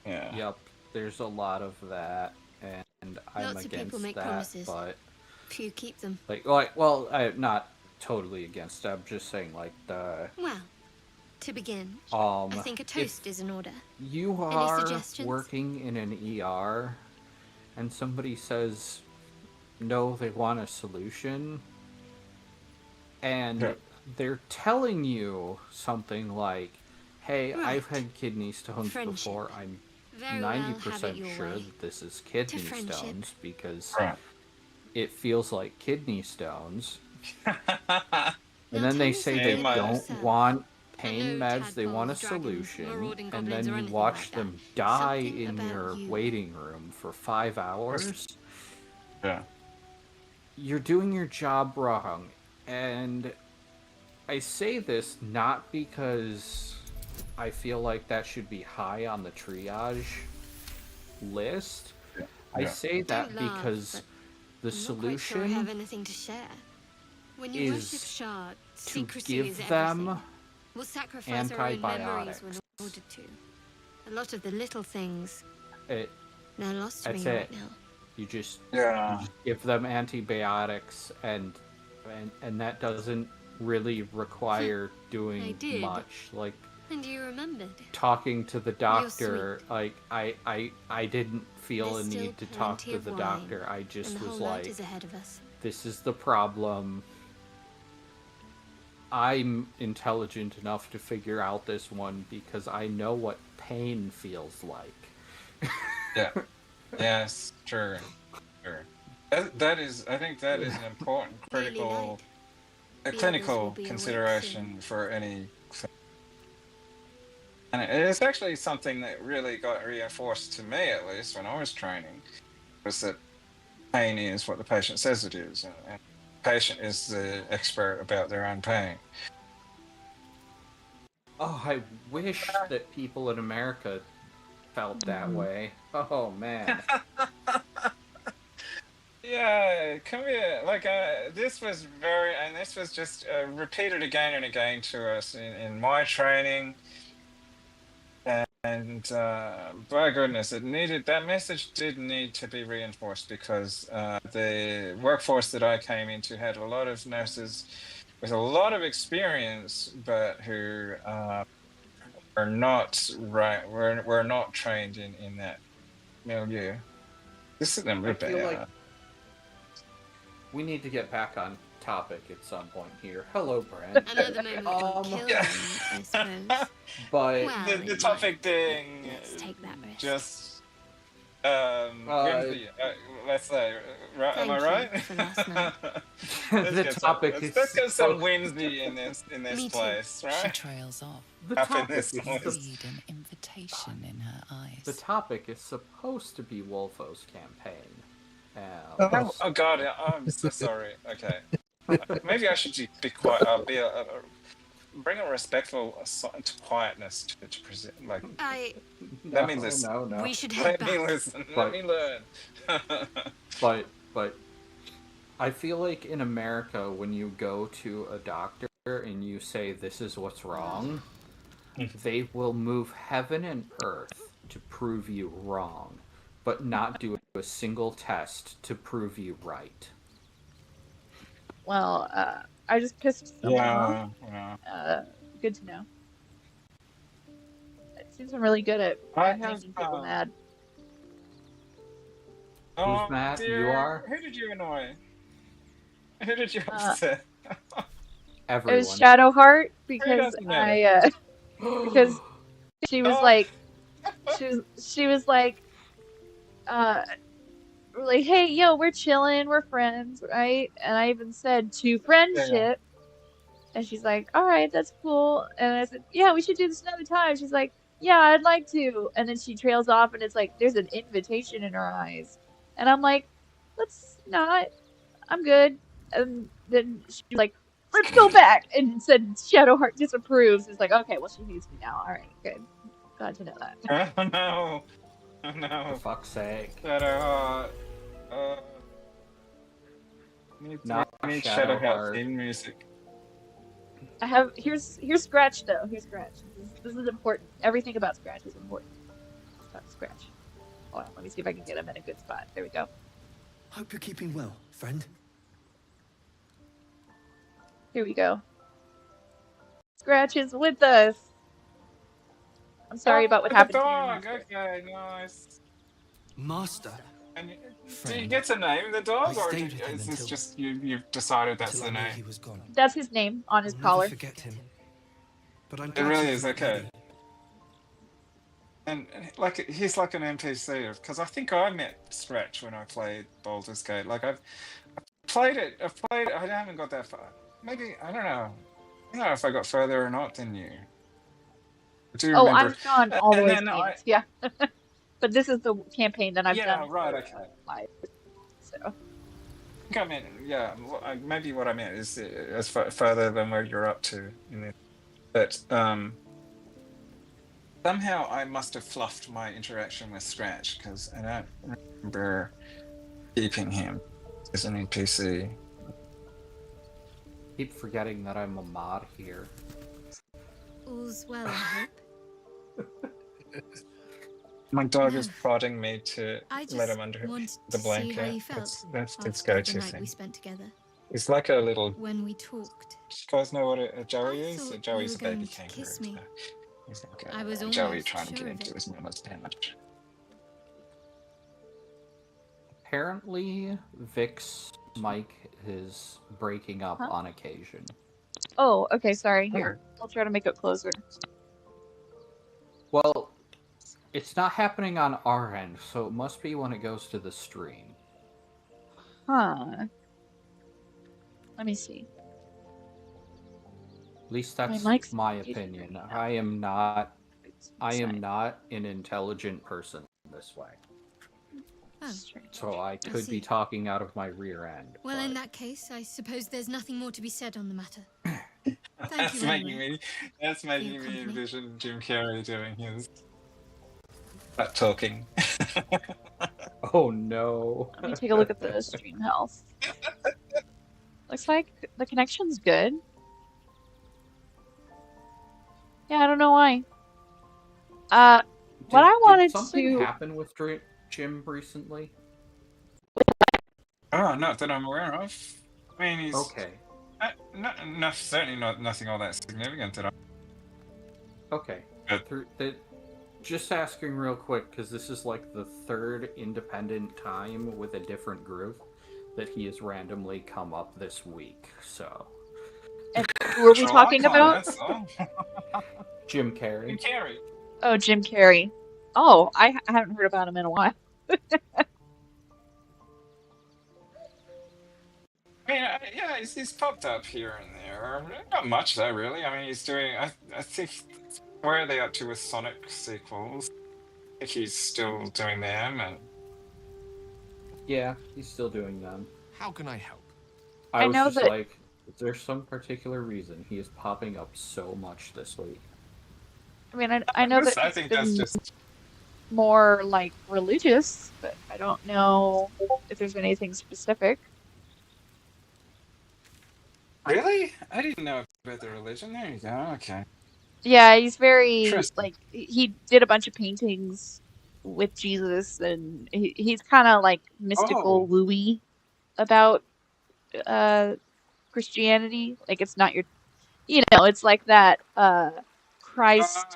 Yep. There's a lot of that, and I'm Lots of people make that. Promises. But few keep them. Well, I'm not totally against it. I'm just saying, like the. Well, to begin, I think a toast is in order. You are working in an ER, and somebody says, no, they want a solution, and they're telling you something like, hey, I've had kidney stones before, I'm 90% sure that this is kidney stones because it feels like kidney stones. And then they say they don't want pain meds, they want a solution, and then you watch them die in your waiting room for 5 hours. Yeah. You're doing your job wrong. And I say this not because I feel like that should be high on the triage list. Yeah. I say that because the solution have anything to share. When you worship Shard, to give them we'll sacrifice our own memories when ordered to. A lot of the little things they're lost to me right now. You just give them antibiotics and that doesn't really require doing much. Like, and you remembered talking to the doctor. Like I didn't feel a need to talk to the doctor. I just was like, this is the problem. I'm intelligent enough to figure out this one because I know what pain feels like. Yeah. Yes, sure. That is, I think that is an important, critical, clinical consideration for any. And it's actually something that really got reinforced to me, at least when I was training, was that pain is what the patient says it is, and the patient is the expert about their own pain. Oh, I wish that people in America felt that way. Oh man. Yeah, come here. Like, this was this was just repeated again and again to us in my training. And by goodness, that message did need to be reinforced because the workforce that I came into had a lot of nurses with a lot of experience, but who are not we're not trained in that milieu. This is them. I feel like we need to get back on topic at some point here. Hello, Brent. Another moment kill them, I suppose. But well, the topic thing. Let's take that risk. Just let's say, am I right? For last night. Let's get some whimsy in this place, right? She trails off. The topic is read an invitation in her eyes. The topic is supposed to be Wolfo's campaign. Oh God, I'm so sorry. Okay, maybe I should be quiet. I'll be bring a respectful quietness to present. Like, let me listen. No. We should head back. Let me listen. Let me learn. But I feel like in America, when you go to a doctor and you say this is what's wrong, they will move heaven and earth to prove you wrong, but not do a single test to prove you right. Well, I just pissed someone off. Yeah. Good to know. It seems I'm really good at making people mad. Who's mad? Dear, you are? Who did you annoy? Who did you upset? Everyone. It was Shadowheart because because she was like she was like hey, yo, we're chilling, we're friends, right? And I even said to friendship, and she's like, all right, that's cool. And I said, yeah, we should do this another time. She's like, yeah, I'd like to. And then she trails off, and it's like there's an invitation in her eyes, and I'm like, let's not. I'm good. And then she's like, let's go back, and said Shadowheart disapproves. It's like, okay, well, she needs me now. All right, good. Glad to know that. Oh no. Oh no. For fuck's sake. Shadowheart. Need Shadowheart theme music. I have here's Scratch though. Here's Scratch. This is important. Everything about Scratch is important. It's about Scratch. Hold on, let me see if I can get him in a good spot. There we go. Hope you're keeping well, friend. Here we go. Scratch is with us. I'm sorry about what happened dog. to you. Okay, nice. Master. And do you get to name the dog, or is this just you've decided that's the name? He was gone. That's his name on his collar. Forget him. But I'm it really is okay. And like he's like an NPC, because I think I met Scratch when I played Baldur's Gate. Like I've played it. I haven't got that far. Maybe I don't know. I don't know if I got further or not than you. I do Oh, remember. I've gone all the way to then the end. Yeah. But this is the campaign that I've done. Yeah, right. Okay. Live. So. I think I meant, yeah. Maybe what I meant is as further than where you're up to in it. But somehow I must have fluffed my interaction with Scratch, because I don't remember keeping him as an NPC. Keep forgetting that I'm a mod here. All's well, I hope. My dog is prodding me to I let him under the blanket. See how you felt That's its after go-to the night thing. we spent together. It's like a little. When we talked. Do you guys know what a Joey I is? A thought Joey's you a were going baby to kangaroo. kiss me. So he's like I was Joey almost trying to sure get of into it. his mama's damage. Apparently, Vic's mic is breaking up on occasion. Oh, okay, sorry. Here, I'll try to make it closer. Well, it's not happening on our end, so it must be when it goes to the stream. Huh. Let me see. At least that's my opinion. I am not an intelligent person this way. Oh, So I could be talking out of my rear end. Well, in that case, I suppose there's nothing more to be said on the matter. That's making me envision Jim Carrey doing his talking. Oh no. Let me take a look at the stream health. Looks like the connection's good. Yeah, I don't know why. What I wanted did something to happen with Jim recently? Oh, not that I'm aware of. I mean, he's okay. Certainly nothing all that significant that I. Okay. Just asking real quick, because this is like the third independent time with a different group that he has randomly come up this week. So. And who are we talking about? Jim Carrey. Jim Carrey. Oh, Jim Carrey. Oh, I haven't heard about him in a while. I mean, yeah, he's popped up here and there. Not much though, really. I mean, he's doing. I think. Where are they up to with Sonic sequels? I think he's still doing them, and. Yeah, he's still doing them. How can I help? I was just like, is there some particular reason he is popping up so much this week? I mean, I know that I think that's just more like religious, but I don't know if there's anything specific. Really? I didn't know about the religion. There you go. Okay. Yeah, he's very like he did a bunch of paintings with Jesus, and he's kind of like mystical, wooey about Christianity. Like it's not your, it's like that Christ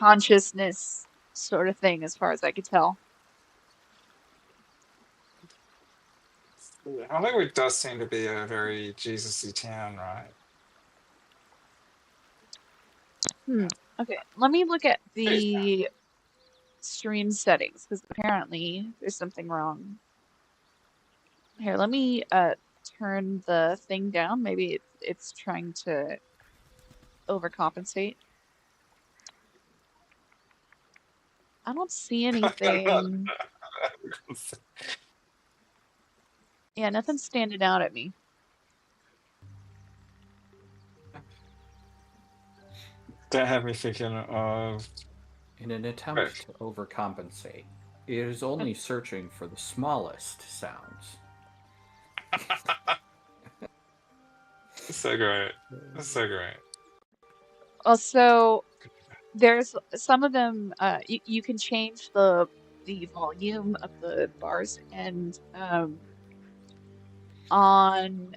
consciousness sort of thing, as far as I could tell. Hollywood does seem to be a very Jesus-y town, right? Okay, let me look at the stream settings, because apparently there's something wrong. Here, let me turn the thing down. Maybe it's trying to overcompensate. I don't see anything. Yeah, nothing's standing out at me. Don't have me thinking of. In an attempt to overcompensate, it is only searching for the smallest sounds. So great. That's so great. Also, there's some of them, you can change the volume of the bars, and on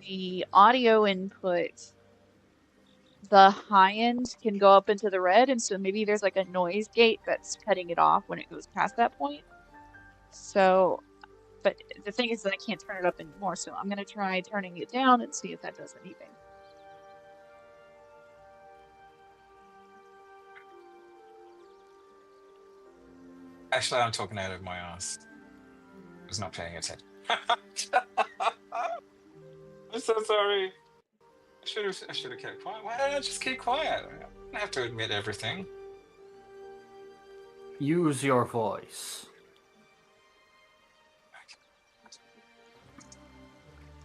the audio input, the high end can go up into the red, and so maybe there's like a noise gate that's cutting it off when it goes past that point. So, but the thing is that I can't turn it up anymore, so I'm going to try turning it down and see if that does anything. Actually, I'm talking out of my ass. I was not paying attention. I'm so sorry. I should have kept quiet. Why did I just keep quiet? I don't have to admit everything. Use your voice.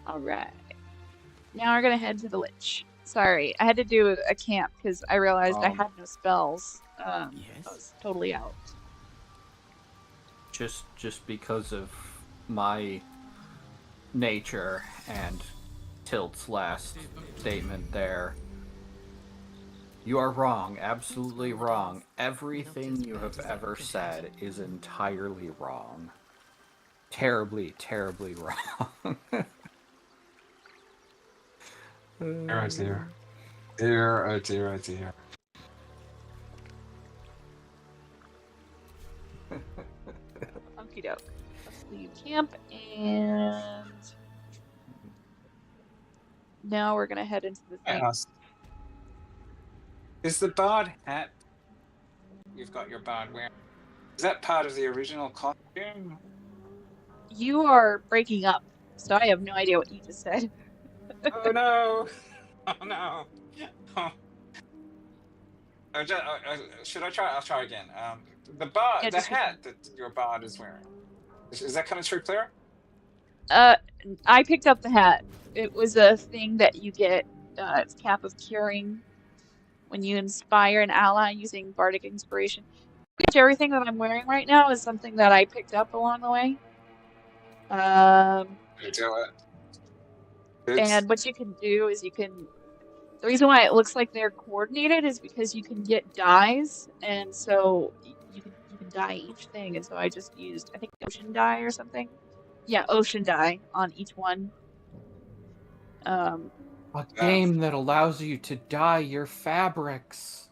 All right. Now we're gonna head to the Lich. Sorry, I had to do a camp because I realized I had no spells. I was totally out. Just because of my nature and Tilt's last statement there. You are wrong, absolutely wrong. Everything you have ever said is entirely wrong. Terribly, terribly wrong. Oh dear. Dear, oh dear, oh dear. Okie doke. Let's leave camp, and now we're gonna head into the thing. Is the bard hat you've got your bard wearing? Is that part of the original costume? You are breaking up, so I have no idea what you just said. Oh no! Oh no! Oh. Should I try? I'll try again. The hat that your bard is wearing. Is that coming through clear? I picked up the hat. It was a thing that you get. It's Cap of Curing when you inspire an ally using Bardic Inspiration. Pretty much everything that I'm wearing right now is something that I picked up along the way. And what you can do is you can. The reason why it looks like they're coordinated is because you can get dyes, and so you can dye each thing. And so I just used, I think, ocean dye or something. Yeah, ocean dye on each one. A game that allows you to dye your fabrics.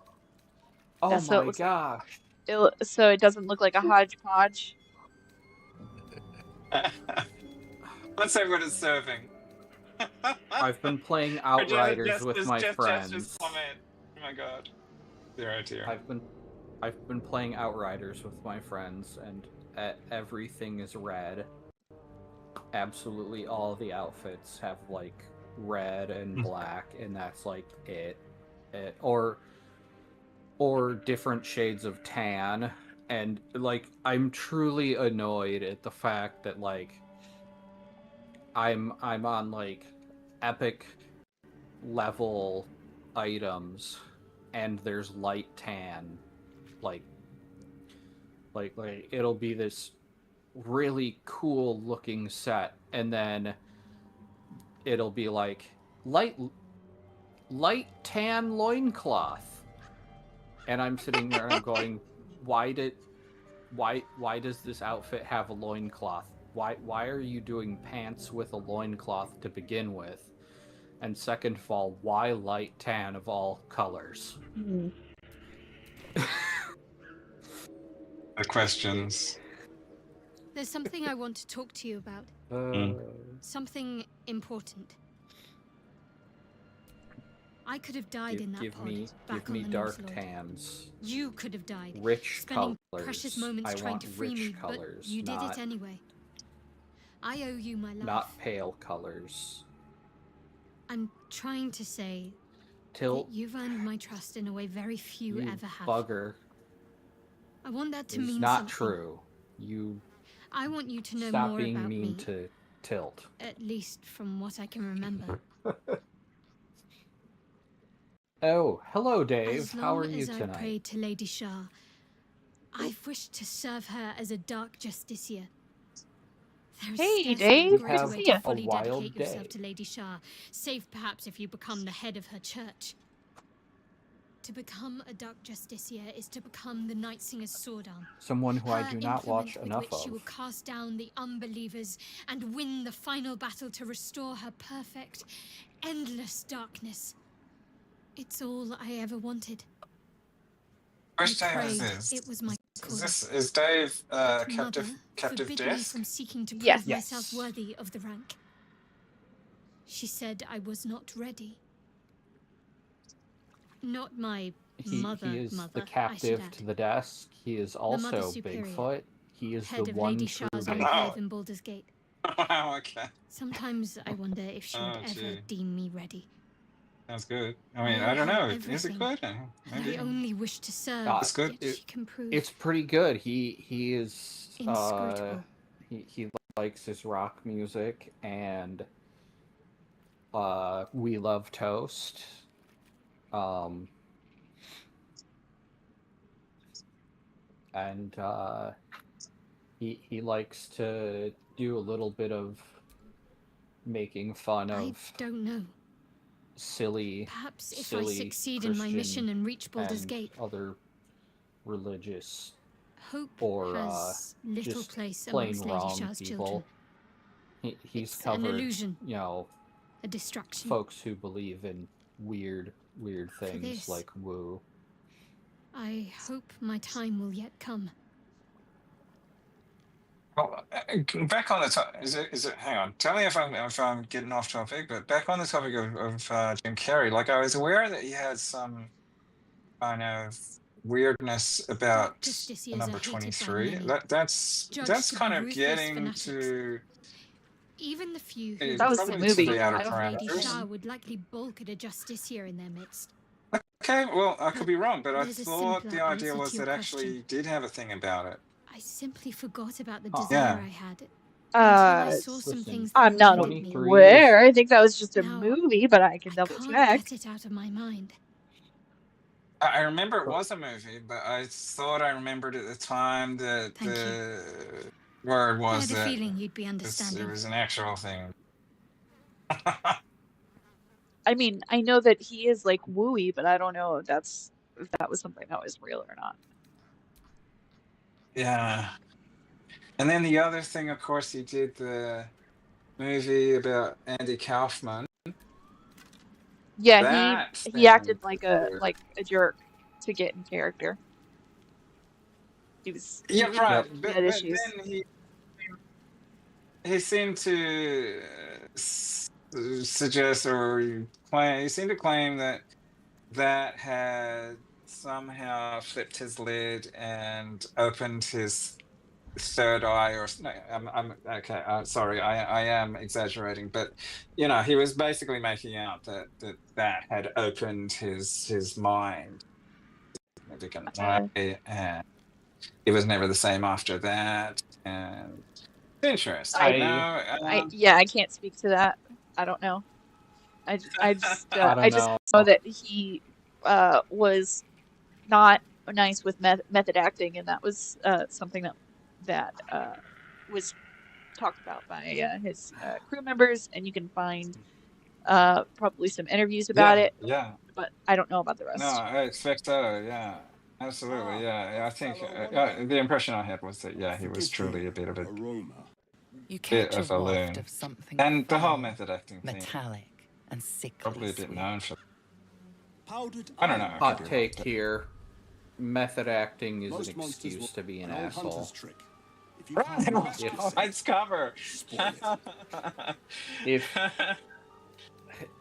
Oh so my gosh. So it doesn't look like a hodgepodge. What's everyone is serving? I've been playing Outriders with my friends. Just oh my god. Dear, oh dear. I've been playing Outriders with my friends, and everything is red. Absolutely all the outfits have like red and black, and that's like it. Or different shades of tan, and like I'm truly annoyed at the fact that like I'm on like epic level items and there's light tan, like it'll be this really cool looking set, and then it'll be like light tan loincloth, and I'm sitting there and I'm going, why does this outfit have a loincloth? Why are you doing pants with a loincloth to begin with? And second of all, why light tan of all colors? The questions. There's something I want to talk to you about. Something important. I could have died in that pod. Give me dark tans. You could have died. Rich spending colors. Precious moments trying to free me, colors, but you did it anyway. I owe you my life. Not pale colors. I'm trying to say Tilt, that you've earned my trust in a way very few ever have. Bugger. I want that to mean something. Not something. True. I want you to know stop more being about mean me, to Tilt. at least from what I can remember. Oh, hello, Dave. As long How are you as tonight? I prayed to Lady Shah, I've wished to serve her as a dark justiciar. Hey, Dave. Great way to fully a wild dedicate day. yourself to Lady Shah, save perhaps if you become the head of her church. To become a dark justiciar is to become the Night Singer's sword arm. Someone who I Her do not watch implement enough with which she will of. cast down the unbelievers and win the final battle to restore her perfect, endless darkness. It's all I ever wanted. Which Dave is this? It was my calling. Is Dave Mother captive forbid me desk? from seeking to prove Yes. myself worthy of the rank. She said I was not ready. Not my He is Mother, the I should captive add. to the desk. He is The Mother also Superior, Bigfoot. He is head the of one Lady true Shah's Bigfoot. enclave in Baldur's Gate. Wow, okay. Sometimes I wonder if she would ever gee. deem me ready. Sounds good. I mean, I I don't have know. Is it everything, good? and Maybe. I only wish to serve. It's good. Yet she can prove It's pretty good. He is inscrutable. he likes his rock music, and we love toast. And he likes to do a little bit of making fun I of don't know. silly Perhaps if I silly succeed in my mission Christian and reach Baldur's and Gate, other religious hope or has little just place plain amongst Lady wrong Shah's people. children. He's It's covered, an illusion, you know, a distraction. folks who believe in weird things this, like woo. I hope my time will yet come. Well, back on the top. Is it? Hang on. Tell me if I'm getting off topic. But back on the topic of Jim Carrey. Like, I was aware that he had some kind of weirdness about the number 23. That's kind of getting to. Even the few who That was the movie. To the outer Lady parameters. Shah would likely balk at a Justiciar in their midst. Okay, well, I could be wrong, but I there's a thought the simpler idea answer was to your that actually did have a thing about it. I simply forgot about the Oh. desire Yeah. I had. Until I saw some Listen, things that I'm not reminded me. aware. I think that was just a Now, movie, but I can double Can't check. get it out of my mind. I remember it was a movie, but I thought I remembered at the time that Thank the word I was had a that feeling you'd be it understanding. was an actual thing. I mean, I know that he is like wooey, but I don't know if that was something that was real or not. Yeah. And then the other thing, of course, he did the movie about Andy Kaufman. Yeah, That he acted thing- like a jerk to get in character. He was Yeah, right. he But had issues. then he seemed to suggest or claim. He seemed to claim that had somehow flipped his lid and opened his third eye. Or no, I'm okay. Sorry, I am exaggerating, but you know, he was basically making out that had opened his mind significantly, and it was never the same after that. And it's interesting. I can't speak to that. I don't know. I just I don't just know. know that he was not nice with method acting, and that was something that was talked about by his crew members, and you can find probably some interviews about it. Yeah. But I don't know about the rest. No, I expect so. Yeah, absolutely. Yeah, I think the impression I had was that he was truly a bit of a bit of a loon, of something and the whole foul, method acting thing metallic and sickly probably a bit sweet. known for. I don't know. Hot take here. Method acting is an excuse to be an asshole. It's cover.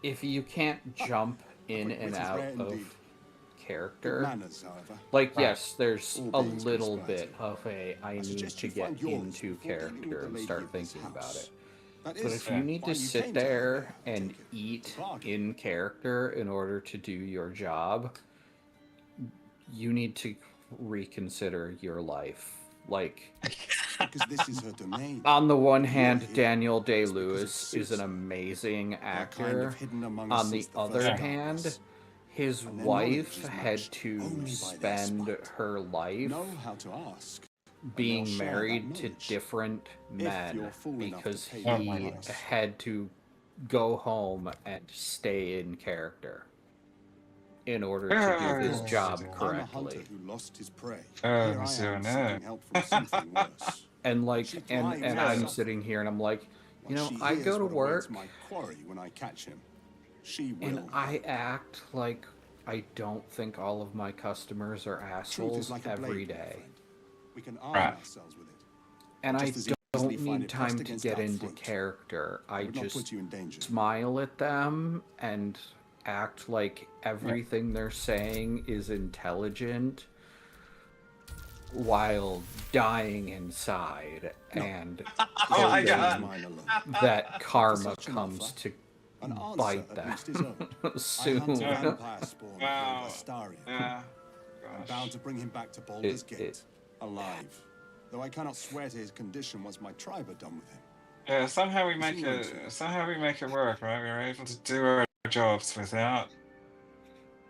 If you can't jump in and out of character, like yes, there's a little bit of I need to get into character and start thinking about it. But if you need to sit there and eat in character in order to do your job, you need to reconsider your life. Like, on the one hand, Daniel Day-Lewis is an amazing actor. On the other hand, his wife had to spend her life being married to different men because he had to go home and stay in character in order to do his job correctly. And like, and I'm sitting here and I'm like, you know, I go to work and I act like I don't think all of my customers are assholes every day. Right. And I don't need time to get into character. I just smile at them and act like everything they're saying is intelligent while dying inside, and that karma comes to bite them soon. Wow. Yeah. I'm bound to bring him back to Baldur's Gate, alive. Though I cannot swear to his condition once my tribe are done with him. Yeah, somehow we make it work, right? We're able to do our jobs without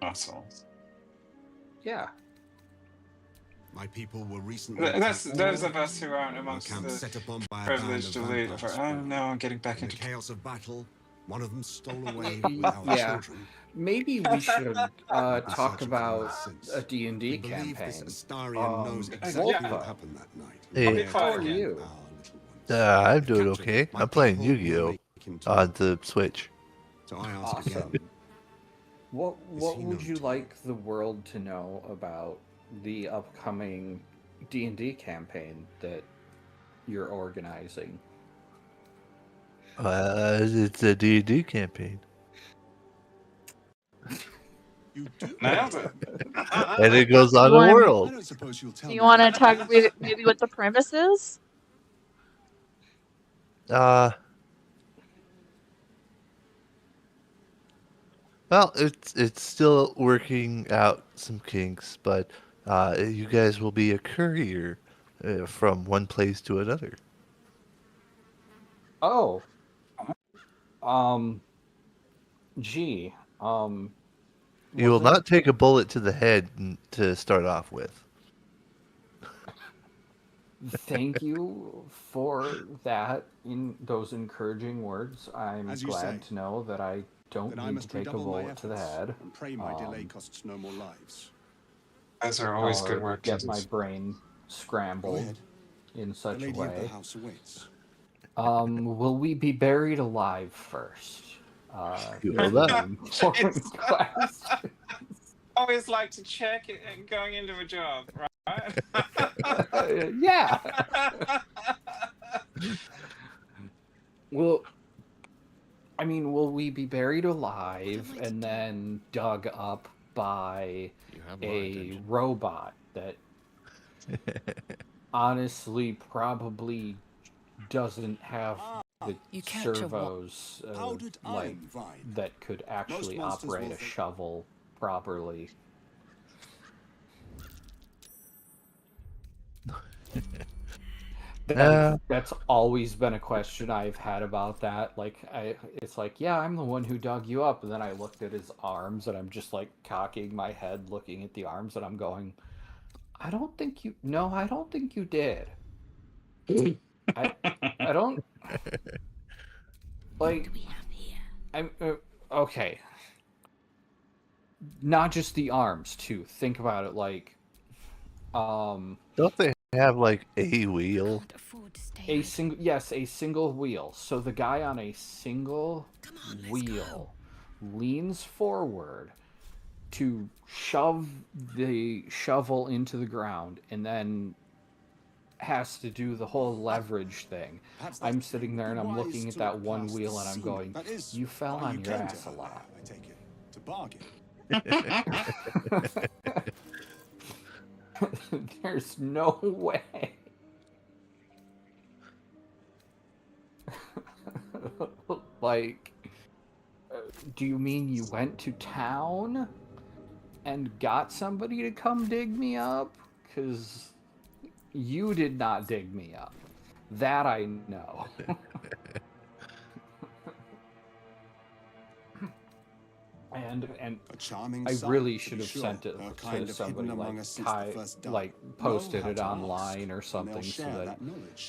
assholes. Yeah. My people were recently. That's those of us who aren't amongst the privileged elite. Oh no, I'm getting back into chaos of battle. One of them stole away with our children. Maybe we should talk about a D&D campaign. Knows exactly what happened that night. Hey, how are you? I'm doing okay. I'm playing Yu-Gi-Oh! On the Switch. So I ask Awesome. What would you like the world to know about the upcoming D&D campaign that you're organizing? It's a D&D campaign. You do? Nailed it. And it goes on the world. Do you want to talk maybe what the premise is? Well, it's still working out some kinks, but you guys will be a courier from one place to another. Oh. Gee. You will not take a bullet to the head to start off with. Thank you for that. In those encouraging words, I'm glad to know that I don't need to take a bullet to the head. And pray my delay costs no more lives. Those are always good work. Get my brain scrambled in such a way. Will we be buried alive first? Always like to check it going into a job, right? Yeah. Well, I mean, will we be buried alive and then dug up by a robot that honestly probably doesn't have the servos that could actually operate a shovel properly? That's always been a question I've had about that. Like, it's like, yeah, I'm the one who dug you up, and then I looked at his arms, and I'm just like cocking my head, looking at the arms, and I'm going, I don't think you did. I don't. Like, I'm okay. Not just the arms, too. Think about it like, Don't they have like a wheel? A single wheel. So the guy on a single wheel leans forward to shove the shovel into the ground and then has to do the whole leverage thing. I'm sitting there and I'm looking at that one wheel and I'm going, you fell on your ass a lot. I take it. To bargain. There's no way. Like, do you mean you went to town and got somebody to come dig me up? Because you did not dig me up. That I know. And I really should have sent it to somebody like posted it online or something so that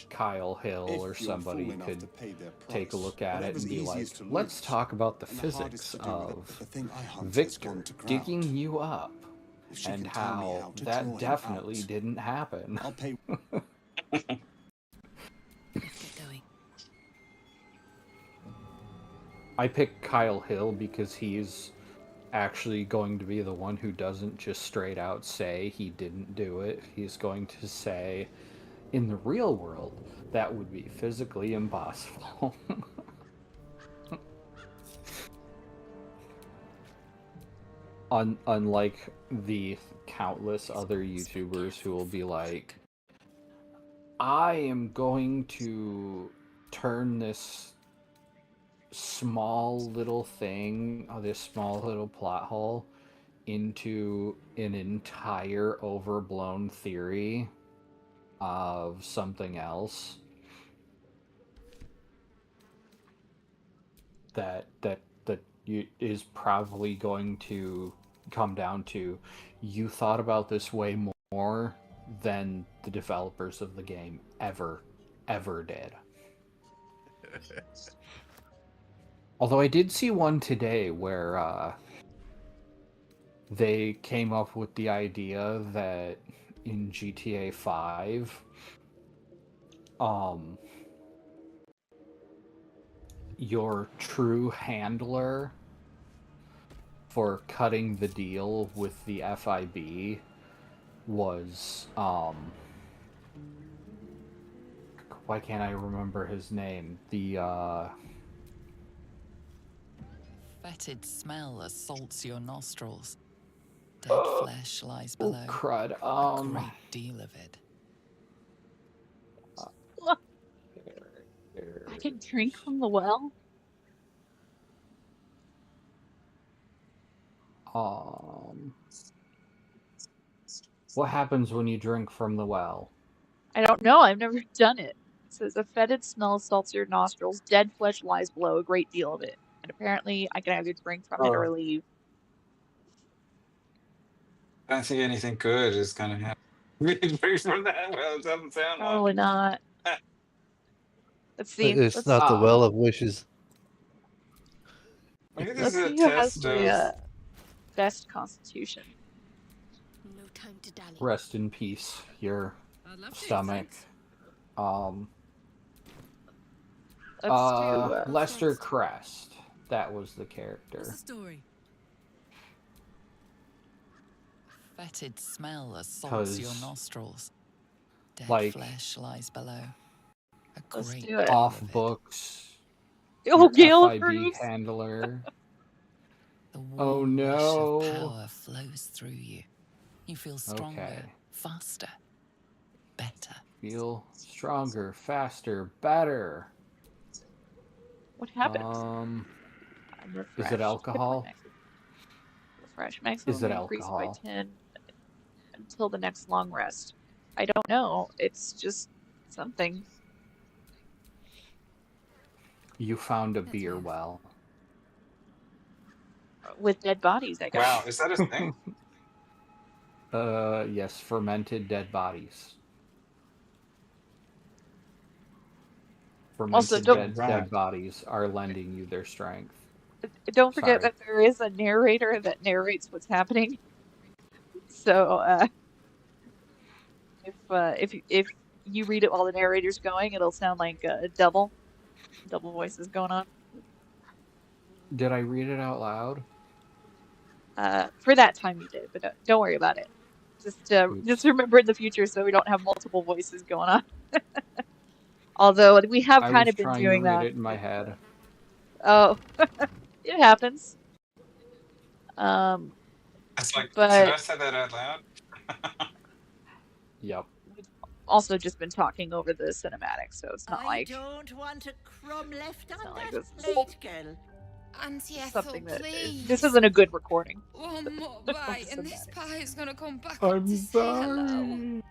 Kyle Hill or somebody could take a look at it and be like, let's talk about the physics of Victor digging you up and how that definitely didn't happen. I'll pay. I picked Kyle Hill because he's actually going to be the one who doesn't just straight out say he didn't do it. He's going to say, in the real world, that would be physically impossible. unlike the countless other YouTubers who will be like, I am going to turn this small little thing, this small little plot hole, into an entire overblown theory of something else that is probably going to come down to, you thought about this way more than the developers of the game ever did. Although I did see one today where they came up with the idea that in GTA 5, your true handler for cutting the deal with the FIB was, why can't I remember his name? The, Fetid smell assaults your nostrils. Dead flesh lies below. Oh, crud. A great deal of it. I can drink from the well? What happens when you drink from the well? I don't know. I've never done it. It says a fetid smell assaults your nostrils. Dead flesh lies below, a great deal of it. And apparently, I can either drink from it or leave. I don't think anything good is gonna happen. From that, well, it doesn't sound like. Probably not. Let's see. It's not the well of wishes. Maybe Let's this is a see who has test the of. best constitution. No time to dally. Rest in peace, your stomach. Let's do Lester Crest. That was the character. What's the story? Fetid smell assaults your nostrils. Dead like, flesh lies below. A Let's great do it. Off books. Oh, Gale FIB approves. handler. The Oh warm rush no. of power flows through you. You feel stronger, Okay. faster, better. Feel stronger, faster, better. What happened? Is refreshed. it alcohol? Refresh. Maximum Is it increase alcohol? by 10 until the next long rest. I don't know. It's just something. You found a beer well. With dead bodies, I guess. Wow, is that a thing? Yes, fermented dead bodies. Also, Fermented don't- dead bodies are lending you their strength. Don't forget Sorry. that there is a narrator that narrates what's happening. So, if you read it while the narrator's going, it'll sound like double voices going on. Did I read it out loud? For that time you did, but don't worry about it. Just remember in the future so we don't have multiple voices going on. Although we have I kind was of been trying doing to read that. it in my head. Oh, it happens. It's like, but should I say that out loud? Yep. Also just been talking over the cinematic, so it's not I like don't want a crumb left on like that this. plate, girl. Auntie Ethel, something that please. this isn't a good recording. One more bite, and this pie is gonna come back I'm up to say hello. Don't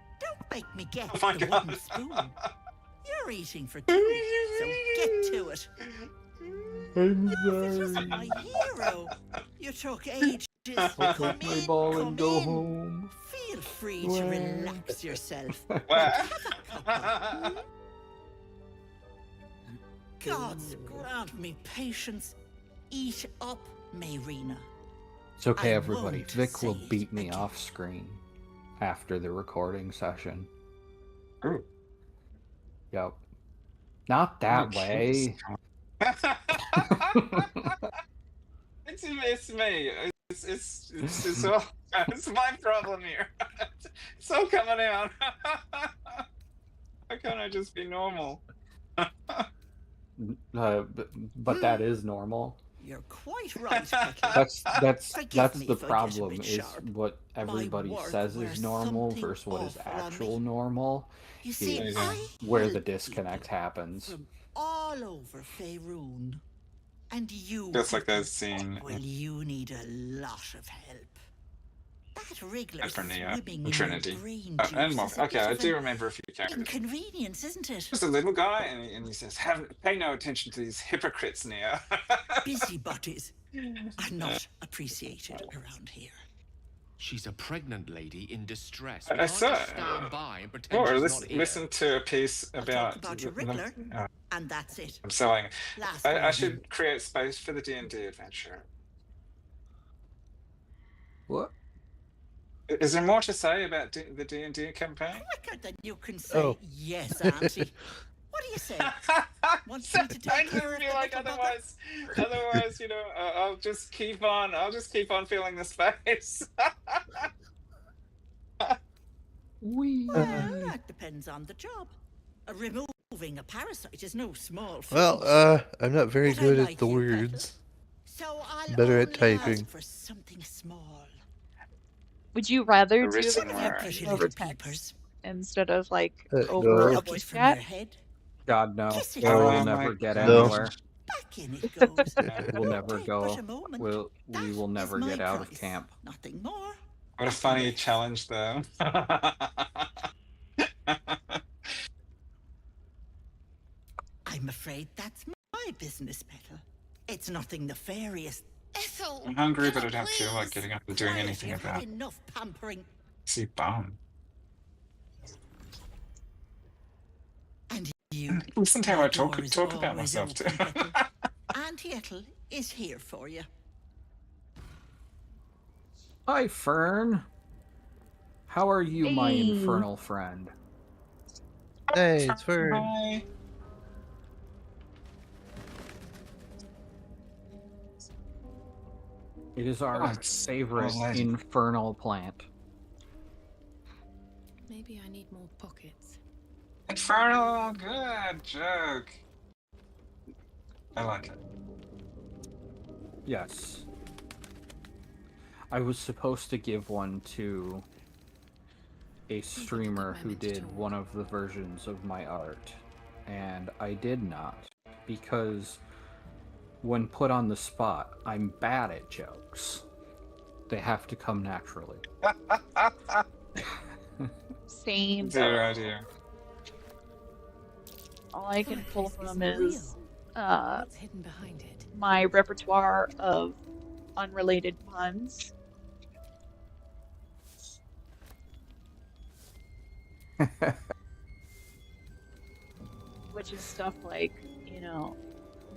make me get Oh my the God. wooden spoon. You're eating for two, so get to it. I'm This was my hero. You took ages. I'll Come take my in, ball come and go in. home. Feel free to relax yourself. Gods grant me patience. Eat up, Mayrina. It's okay, I everybody. won't Vic will say it beat me off screen after the recording session. Ooh. Yep. Not that Oh, way. It's me. It's all, it's my problem here. It's all coming out. Why can't I just be normal? But that is normal. You're quite right, Pecky. That's Forgive the me if I get a problem, bit is sharp. what everybody word says is wears normal something versus what is awful on actual me. normal You see, is I where the help disconnect people happens. from all over Faerun. And you, Feels like Pecky, I've seen well, you need a lot of help. That wriggler for Neo swimming and in Trinity. your brain And juice more. is a Okay, bit I of do an remember a few characters. inconvenience, isn't it? Just a little guy, and he says, pay no attention to these hypocrites, Neo. Busybodies are not appreciated around here. She's a pregnant lady in distress. I We can't saw. just stand by and pretend Or she's not here. listen to a piece I'll about. talk about your wriggler, and that's it. I'm selling. Last I warning. should create space for the D&D adventure. What? Is there more to say about the D&D campaign? Quicker than you can say yes, Auntie. What do you say? Want me to take I care of feel like otherwise, you know, I'll just keep on filling the space. Well, that depends on the job. Removing a parasite is no small feat. Well, I'm not very But I good like at the you, words. So I'll Better at only typing. ask for something small. Would you rather do written it word. Pretty over little text peepers. instead of like No. over a Rub it voice from your chat? head. God, no. Kiss it We from will your never head. get No. anywhere. Back in it goes. We'll never Take go. but a moment. We will never is my get out of price. camp. Nothing more. What a funny challenge, though. I'm afraid that's my business, Petal. It's nothing nefarious. Ethel, I'm hungry, but I Petal, don't feel like please. getting up and doing Quiet, anything you've had about it. enough pampering. See, bone. And you. Listen to how I talk door is about always myself too. open, Petal. Auntie Ethel is here for you. Hi, Fern. How are you, my Hey. infernal friend? Hey, it's Fern. Hi. It is our Oh, it's favorite alrighty. infernal plant. Maybe I need more pockets. Infernal, good joke. I like it. Yes. I was supposed to give one to a streamer who did one of the versions of my art, and I did not, because when put on the spot, I'm bad at jokes. They have to come naturally. Same. Zero idea. All I can pull from Is is What's hidden behind it? my repertoire of unrelated puns. Which is stuff like, you know,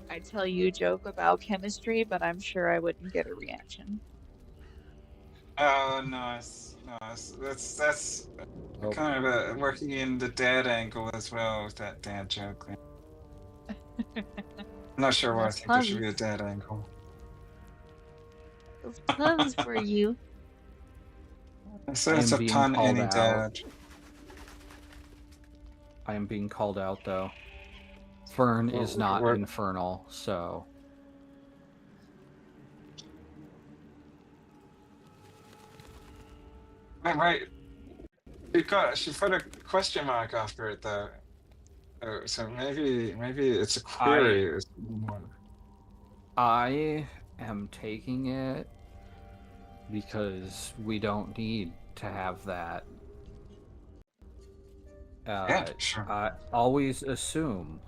I tell you a joke about chemistry, but I'm sure I wouldn't get a reaction. Oh, nice. That's kind of working in the dad angle as well with that dad joke. I'm not sure why I Those think there should puns. be a dad angle. Those puns for you. So I it's am a being pun called any out. dad. I am being called out, though. Fern is not infernal, so... Wait. She put a question mark after it though. Oh, so maybe it's a query. I am taking it because we don't need to have that. Yeah, sure. I always assume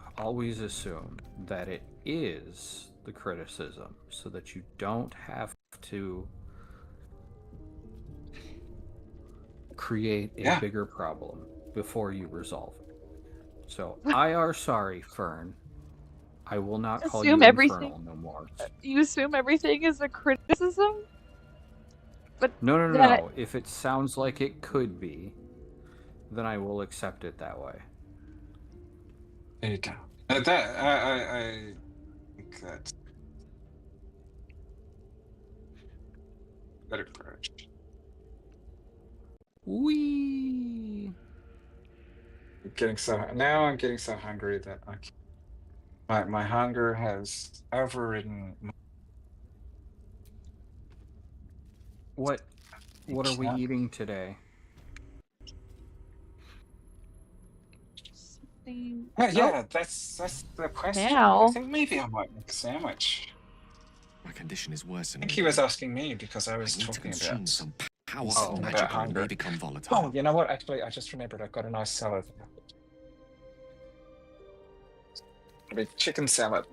that it is the criticism, so that you don't have to create a bigger problem before you resolve it. So I are sorry, Fern. I will not call you infernal no more. You assume everything is a criticism? But No. If it sounds like it could be, then I will accept it that way. There you go. I think that's good approach. Wee. I'm getting so hungry that I can't. My hunger has overridden What are we eating today? Something. Yeah, that's the question. Now. I think maybe I might make a sandwich. My condition is worsening. I think he was asking me because I was talking about some powerful magic on me become volatile. Oh, you know what? Actually, I just remembered. I've got a nice salad. It'll be chicken salad.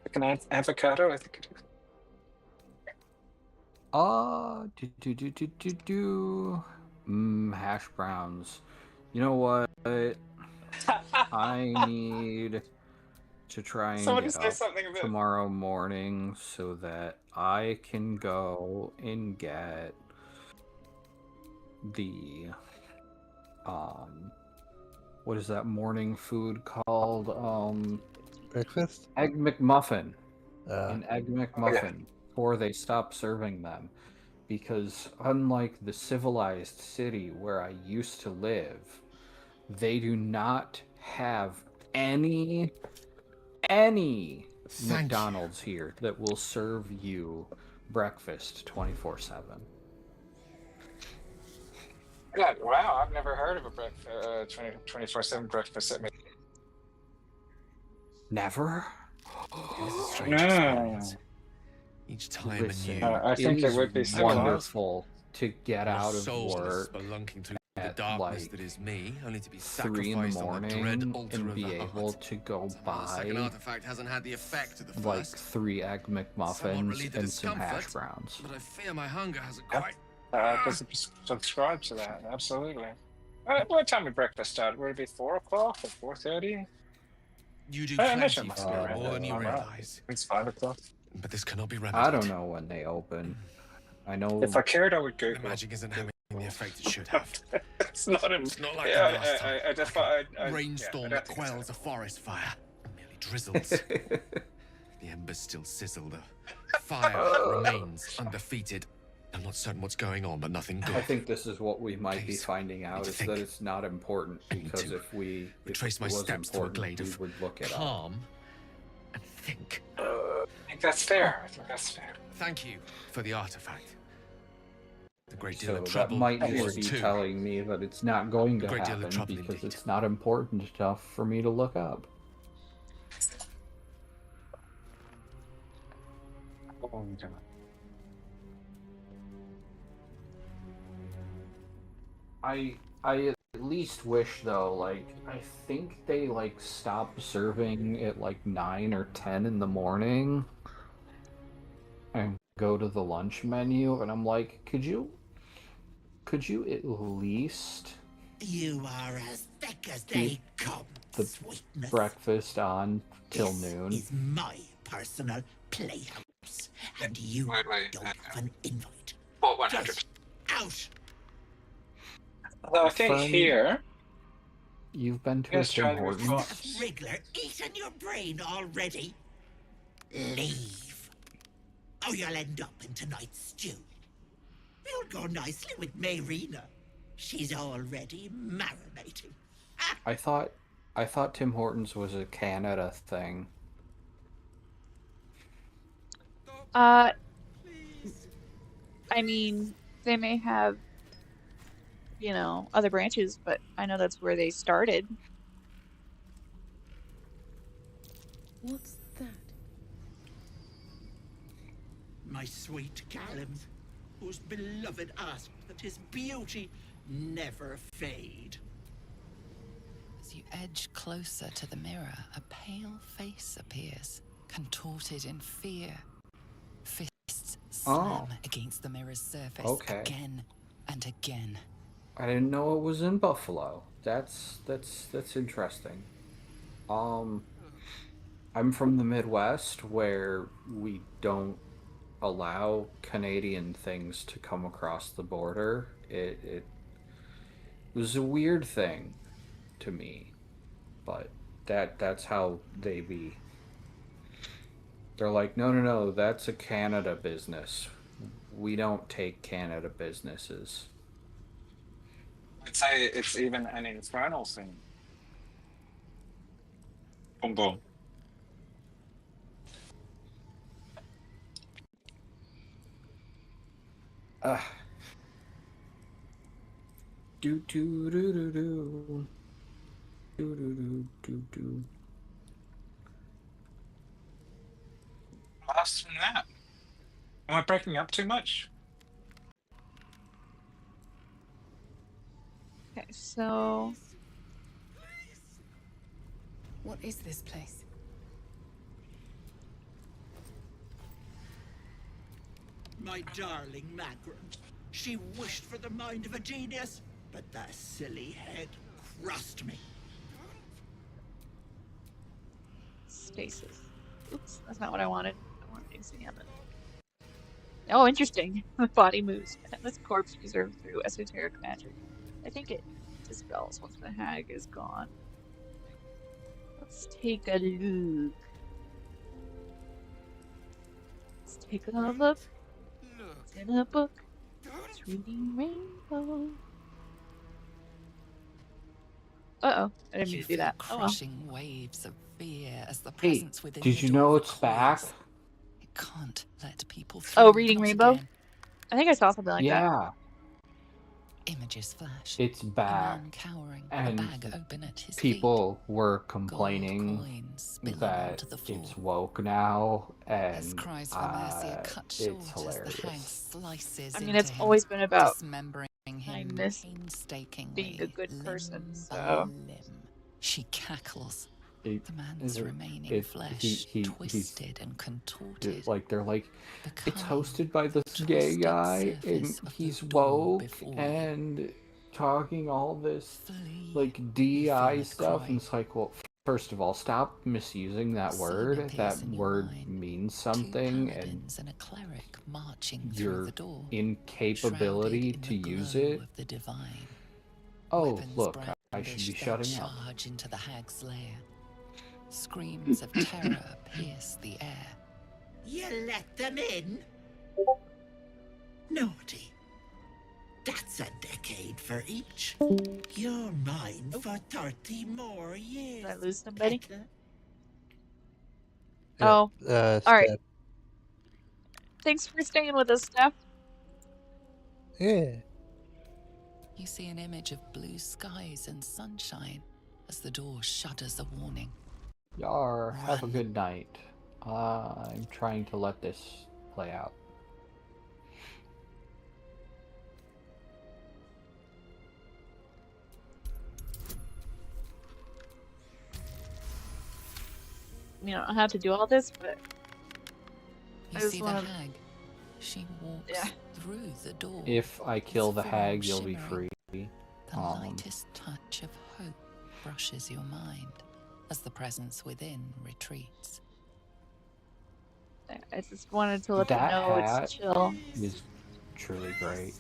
Chicken avocado, I think it is. Hash browns. You know what? I need to try and get up tomorrow morning so that I can go and get the what is that morning food called? Breakfast? Egg McMuffin. An egg McMuffin before they stop serving them. Because unlike the civilized city where I used to live, they do not have any McDonald's here that will serve you breakfast 24/7. God, wow, I've never heard of a 24/7 breakfast at me. Never? No. Each time Listen, I think it would be wonderful to get out of souls work spelunking through the at darkness like that is me, only to be 3 in the sacrificed on the dread morning altar and of be the able heart. to go The second buy artifact hasn't had the effect of the like first. 3 egg Somewhat McMuffins relieved the and some hash discomfort, browns. But I fear my hunger hasn't quite. Subscribe to that, absolutely. What time would breakfast start? Would it be 4 o'clock or 4:30? You do I plenty imagine it for must be me, around more than that you time, right? realize. It's 5 o'clock. But this cannot be remedied. I don't know when they open. I know If I cared, I would The Google. magic isn't having the effect it should have. It's not It's not like yeah, the last time. I just Like thought a rainstorm that quells a forest fire. Merely drizzles. The embers still sizzle. The fire remains undefeated. I'm not certain what's going on, but nothing good. I think this is what we might be finding out, is that it's not important, because if we retrace my steps to a glade of would look it calm and think. I think that's fair. I think that's fair. Thank you for the artifact. A great deal So of that trouble. might or just be two. telling me that it's not going to A great deal of happen trouble because indeed. it's not important enough for me to look up. Oh, I at least wish though, like, I think they like stop serving at like 9 or 10 in the morning and go to the lunch menu, and I'm like, could you at least You are as thick as they come, the sweetness. breakfast on till This noon? is my personal playhouse, and you don't have an invite. 100. Get out! Although I think here, You've been to a Yes, Tim Charlie, Hortons? Has Wriggler eaten your brain already? Leave. Or you'll end up in tonight's stew. You'll go nicely with Mayrina. She's already marinating. I thought Tim Hortons was a Canada thing. I mean, they may have, you know, other branches, but I know that's where they started. What's that? My sweet Callum, whose beloved asked that his beauty never fade. As you edge closer to the mirror, a pale face appears, contorted in fear. Fists slam against the mirror's surface again and again. I didn't know it was in Buffalo. That's interesting. I'm from the Midwest, where we don't allow Canadian things to come across the border. It was a weird thing to me, but that's how they be. They're like, no, that's a Canada business. We don't take Canada businesses. I'd say it's even an infernal thing. Boom, boom. Do do do do do. Do do do do do. Lost from that. Am I breaking up too much? Okay, so What is this place? My darling Magret. She wished for the mind of a genius, but that silly head crushed me. stasis. Oops, that's not what I wanted. I wanted to examine. Oh, interesting. The body moves. This corpse preserved through esoteric magic. I think it dispels once the hag is gone. Let's take a look. Let's take a look. It's in a book. It's reading Rainbow. Uh-oh. I didn't mean to do that. Oh, well. Crushing waves of fear as the presence Hey, within did the you door know it's back? recoils. It can't let people through. Oh, reading not Rainbow? again. I think I saw something like that. Yeah, Images flash. it's A back. man cowering, a And bag open at his people were Gold complaining coins spilling that onto the floor. it's woke now, His and cries for mercy are cut short it's as the hag hilarious. slices I mean, into it's him, always been about dismembering him kindness, painstakingly, being a good person, limb so... by limb. She cackles. The man's remaining flesh twisted and contorted. Like they're like, it's becoming hosted by this the gay twisted guy, and surface of the he's door woke before you. and talking all this Flee, like you DEI feel it stuff, cry. and it's like, well, first of all, stop misusing that A word. scene appears That in your word mind. means Two something, and paladins and a cleric marching through your the door, incapability shrouded to in the use glow it. of the divine. Oh, Weapons look, I should be brandished, they shutting up. charge into the hag's lair. Screams of terror pierce the air. You let them in? Naughty. That's a decade for each. You're mine for 30 more years. Did I lose somebody? Pecker. Oh, alright. Steph. Thanks for staying with us, Steph. Yeah. You see an image of blue skies and sunshine as the door shudders a warning. Yar, have a good night. I'm trying to let this play out. You know, I have to do all this, but You I just see the wanna... hag. She walks through the door. If I kill the form hag, you'll be shimmering. free. The lightest touch of hope brushes your mind as the presence within retreats. I just wanted to let them That know hat it's chill. is truly great.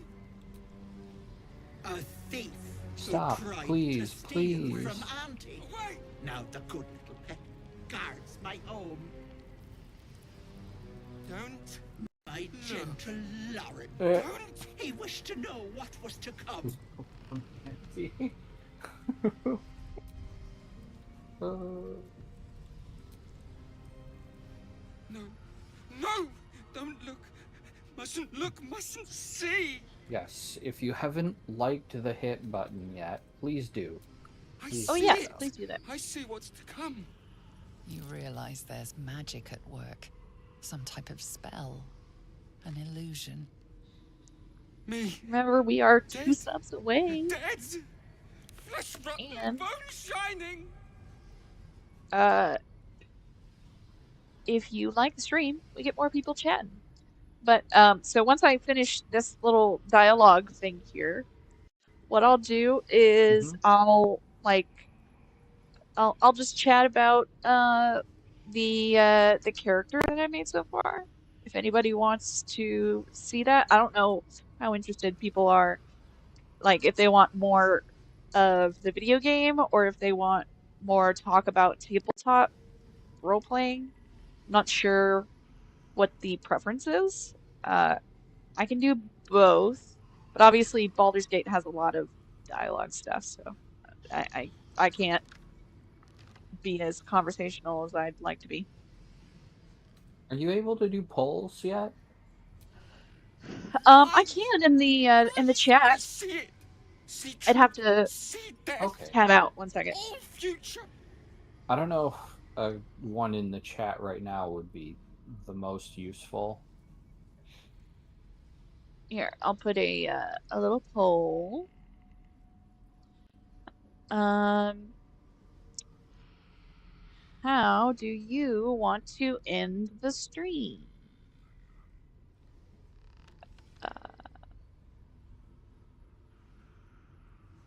A thief. who Stop, tried please, to steal please. From Auntie. Now the good little pet guards my home. Don't. My gentle Lauren. He wished to know what was to come. No. No! Don't look. Mustn't look, mustn't see. Yes, if you haven't liked the hit button yet, please do. Please Oh do yes, so. please do that. I see what's to come. You realize there's magic at work. Some type of spell. An illusion. Me. Remember, we are 2 subs away. Dead. Flesh rotten, And bone shining. if you like the stream, we get more people chatting. But so once I finish this little dialogue thing here, what I'll do is I'll just chat about the character that I made so far. If anybody wants to see that, I don't know how interested people are. Like if they want more of the video game or if they want more talk about tabletop role playing. Not sure what the preference is. I can do both, but obviously Baldur's Gate has a lot of dialogue stuff, so I can't be as conversational as I'd like to be. Are you able to do polls yet? I can in the chat. See it. See I'd have to death. tab out 1 second. All future. I don't know if one in the chat right now would be the most useful. Here, I'll put a little poll. How do you want to end the stream?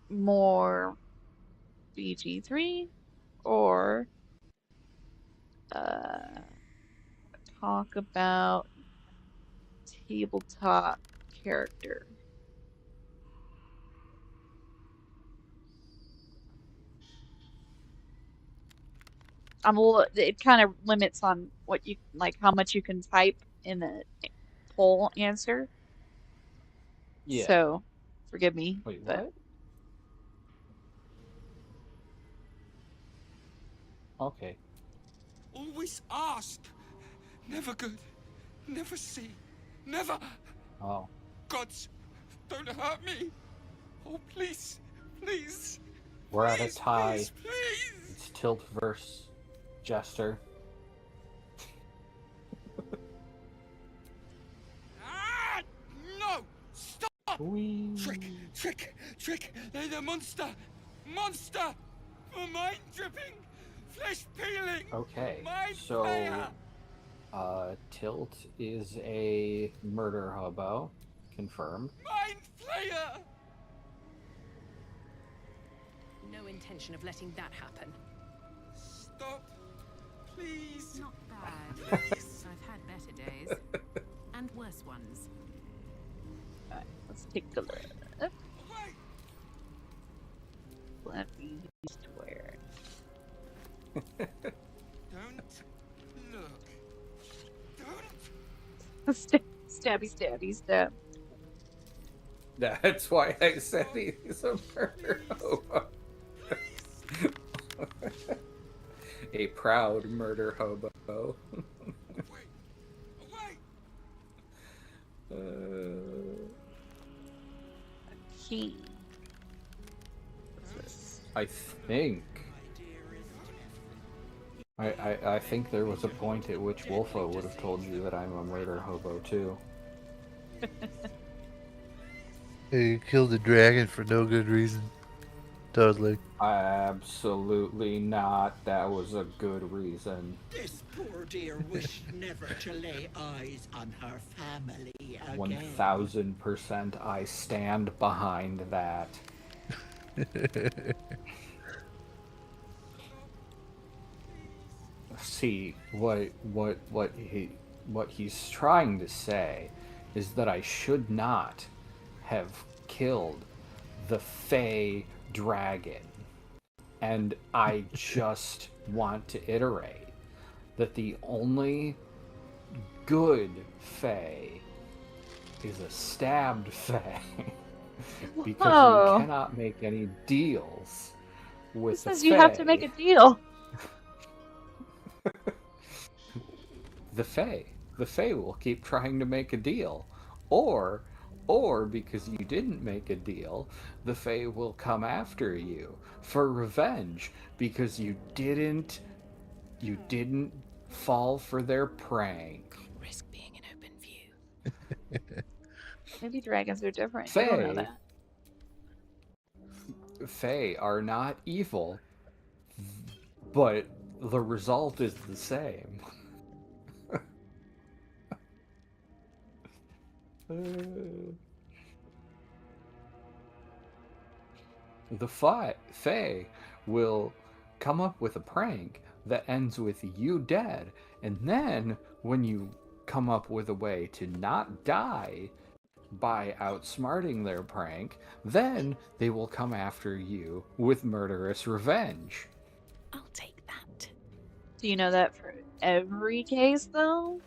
More BG3 or talk about tabletop character? It kind of limits on what you like, how much you can type in the poll answer. Yeah. So, forgive me. Wait, but... what? Okay. Always ask. Never good. Never see. Never. Oh. Gods, don't hurt me. Oh, please. Please. We're at a tie. Please. It's Tilt versus Jester. No! Stop! Trick! They're the monster! Monster! For mind dripping! Flesh peeling! Okay, Mind so flayer! Tilt is a murder hobo. Confirmed. Mind flayer! No intention of letting that happen. Stop! Please! Not bad. I've had better days. And worse ones. Alright, let's take a look. Let me swear. Don't look. Don't. Stabby, stab. That's why I said he's a murder hobo. A proud murder hobo. Key. I think. I think there was a point at which Wolfo would have told you that I'm a murder hobo too. You killed a dragon for no good reason. Totally. Absolutely not. That was a good reason. This poor dear wished never to lay eyes on her family again. 1000% I stand behind that. See, what he's trying to say is that I should not have killed the Fey dragon. And I just want to iterate that the only good Fey is a stabbed Fey. Because you cannot make any deals with the Fey. Who says you have to make a deal? The Fey will keep trying to make a deal. Or because you didn't make a deal, the Fey will come after you for revenge because you didn't fall for their prank. Risk being in open view. Maybe dragons are different. Fey, I don't know that. Fey are not evil, but the result is the same. The Fey will come up with a prank that ends with you dead, and then when you come up with a way to not die by outsmarting their prank, then they will come after you with murderous revenge. I'll take that. Do you know that for every case, though?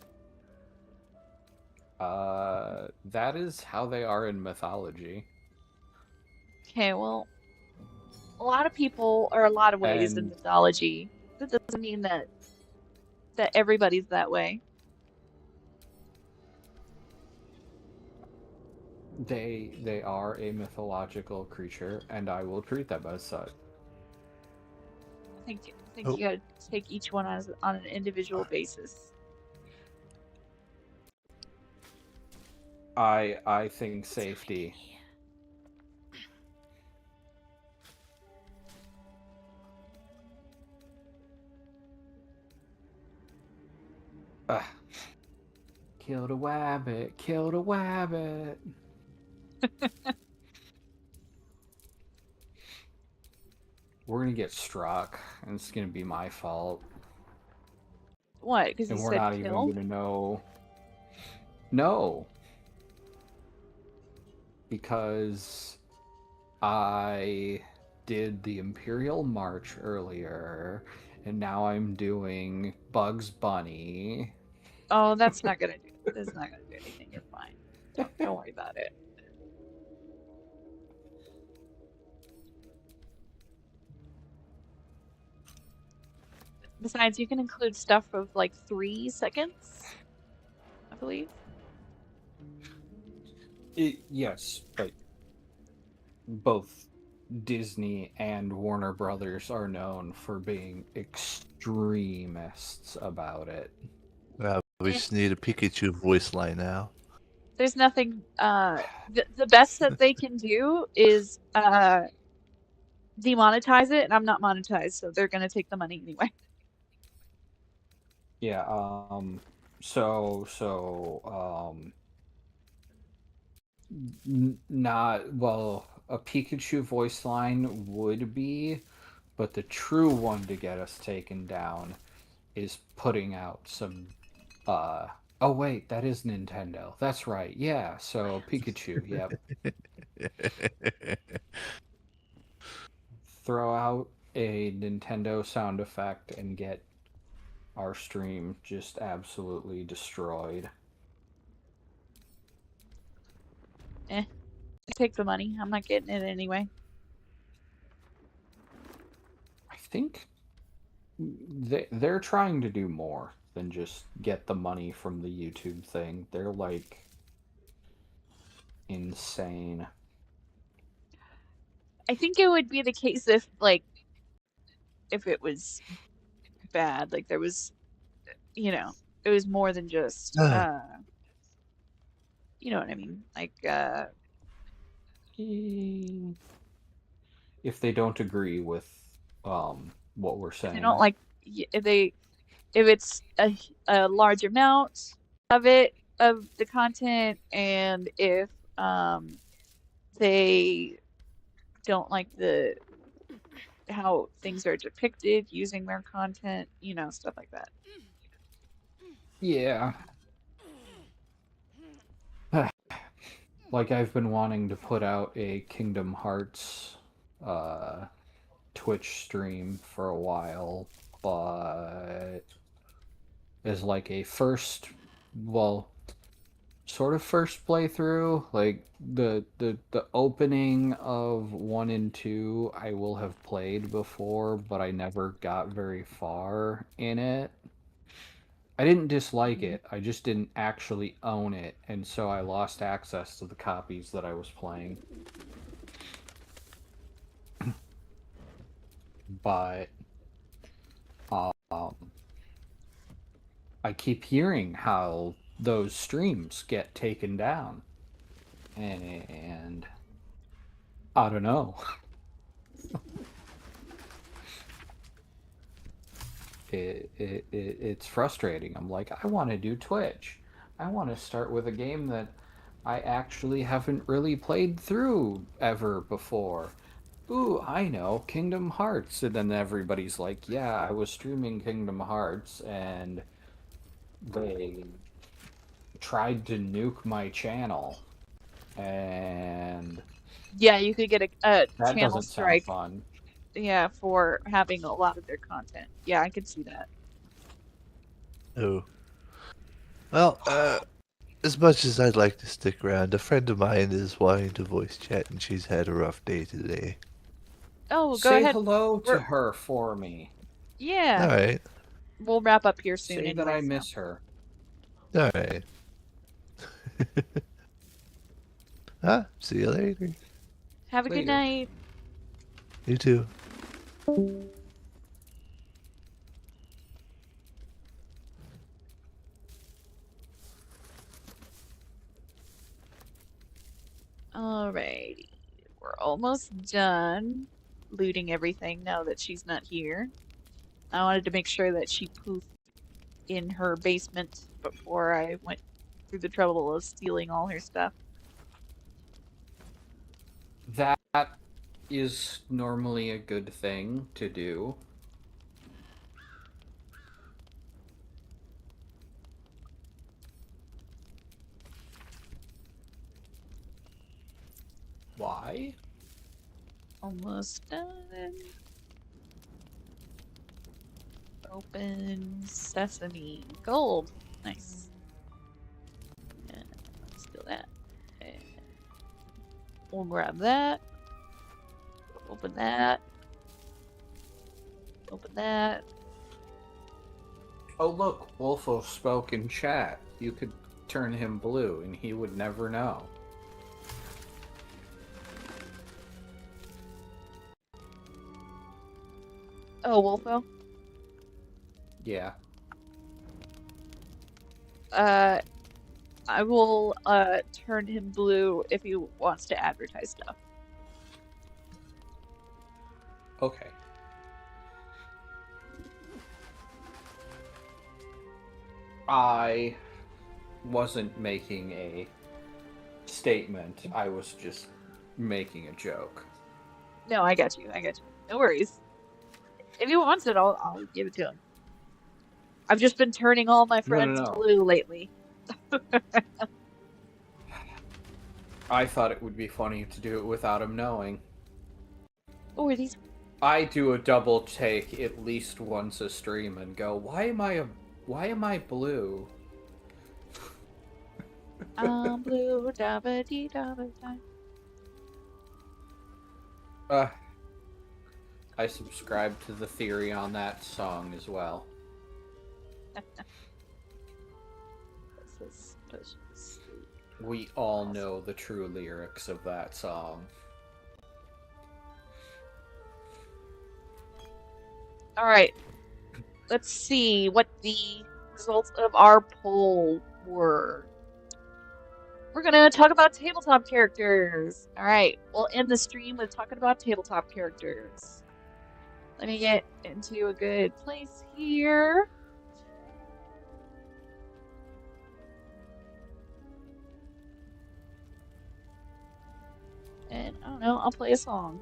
That is how they are in mythology. Okay, well, a lot of people are a lot of ways in mythology. That doesn't mean that everybody's that way. They are a mythological creature, and I will treat them as such. I think you gotta take each one on an individual basis. I think safety. Killed a wabbit, killed a wabbit. We're gonna get struck, and it's gonna be my fault. What? Because and you we're said not kill? even gonna know. No. Because I did the Imperial March earlier, and now I'm doing Bugs Bunny. Oh, that's not gonna do anything. You're fine. Don't worry about it. Besides, you can include stuff of like 3 seconds, I believe. Yes, but both Disney and Warner Brothers are known for being extremists about it. We just need a Pikachu voice line now. There's nothing. The best that they can do is demonetize it, and I'm not monetized, so they're gonna take the money anyway. Yeah. Not well. A Pikachu voice line would be, but the true one to get us taken down is putting out some. Oh wait, that is Nintendo. That's right. Yeah. So Pikachu. Yep. Throw out a Nintendo sound effect and get our stream just absolutely destroyed. Take the money. I'm not getting it anyway. I think they're trying to do more than just get the money from the YouTube thing. They're like insane. I think it would be the case if it was bad, like there was, it was more than just, you know what I mean? Like, if they don't agree with what we're saying, they don't like if it's a large amount of the content, and if they don't like how things are depicted using their content, stuff like that. Yeah. Like I've been wanting to put out a Kingdom Hearts Twitch stream for a while, but as like a first playthrough, like the opening of 1 and 2 I will have played before, but I never got very far in it. I didn't dislike it, I just didn't actually own it, and so I lost access to the copies that I was playing. But I keep hearing how those streams get taken down, and I don't know. It's frustrating. I'm like, I want to do Twitch. I want to start with a game that I actually haven't really played through ever before. Ooh, I know, Kingdom Hearts. And then everybody's like, yeah, I was streaming Kingdom Hearts, and they tried to nuke my channel. And yeah, you could get a that channel doesn't strike. sound fun. Yeah, for having a lot of their content. Yeah, I could see that. Oh. Well, as much as I'd like to stick around, a friend of mine is wanting to voice chat, and she's had a rough day today. Oh, go Say ahead. hello to her for me. Yeah. All right. We'll wrap up here soon. Say that I miss her. All right. See you later. Have a good night. You too. Alrighty. We're almost done looting everything now that she's not here. I wanted to make sure that she poofed in her basement before I went through the trouble of stealing all her stuff. That is normally a good thing to do. Why? Almost done. Open sesame. Gold. Nice. And let's do that. And we'll grab that. Open that. Open that. Oh look, Wolfo spoke in chat. You could turn him blue and he would never know. Oh, Wolfo? Yeah. I will turn him blue if he wants to advertise stuff. Okay. I wasn't making a statement. I was just making a joke. No, I got you. I got you. No worries. If he wants it, I'll give it to him. I've just been turning all my friends No. blue lately. I thought it would be funny to do it without him knowing. Oh, are these? I do a double take at least once a stream and go, why am I blue? I'm blue, dabba dee dabba da. I subscribe to the theory on that song as well. We all know the true lyrics of that song. Alright. Let's see what the results of our poll were. We're gonna talk about tabletop characters. Alright, we'll end the stream with talking about tabletop characters. Let me get into a good place here. And I don't know, I'll play a song.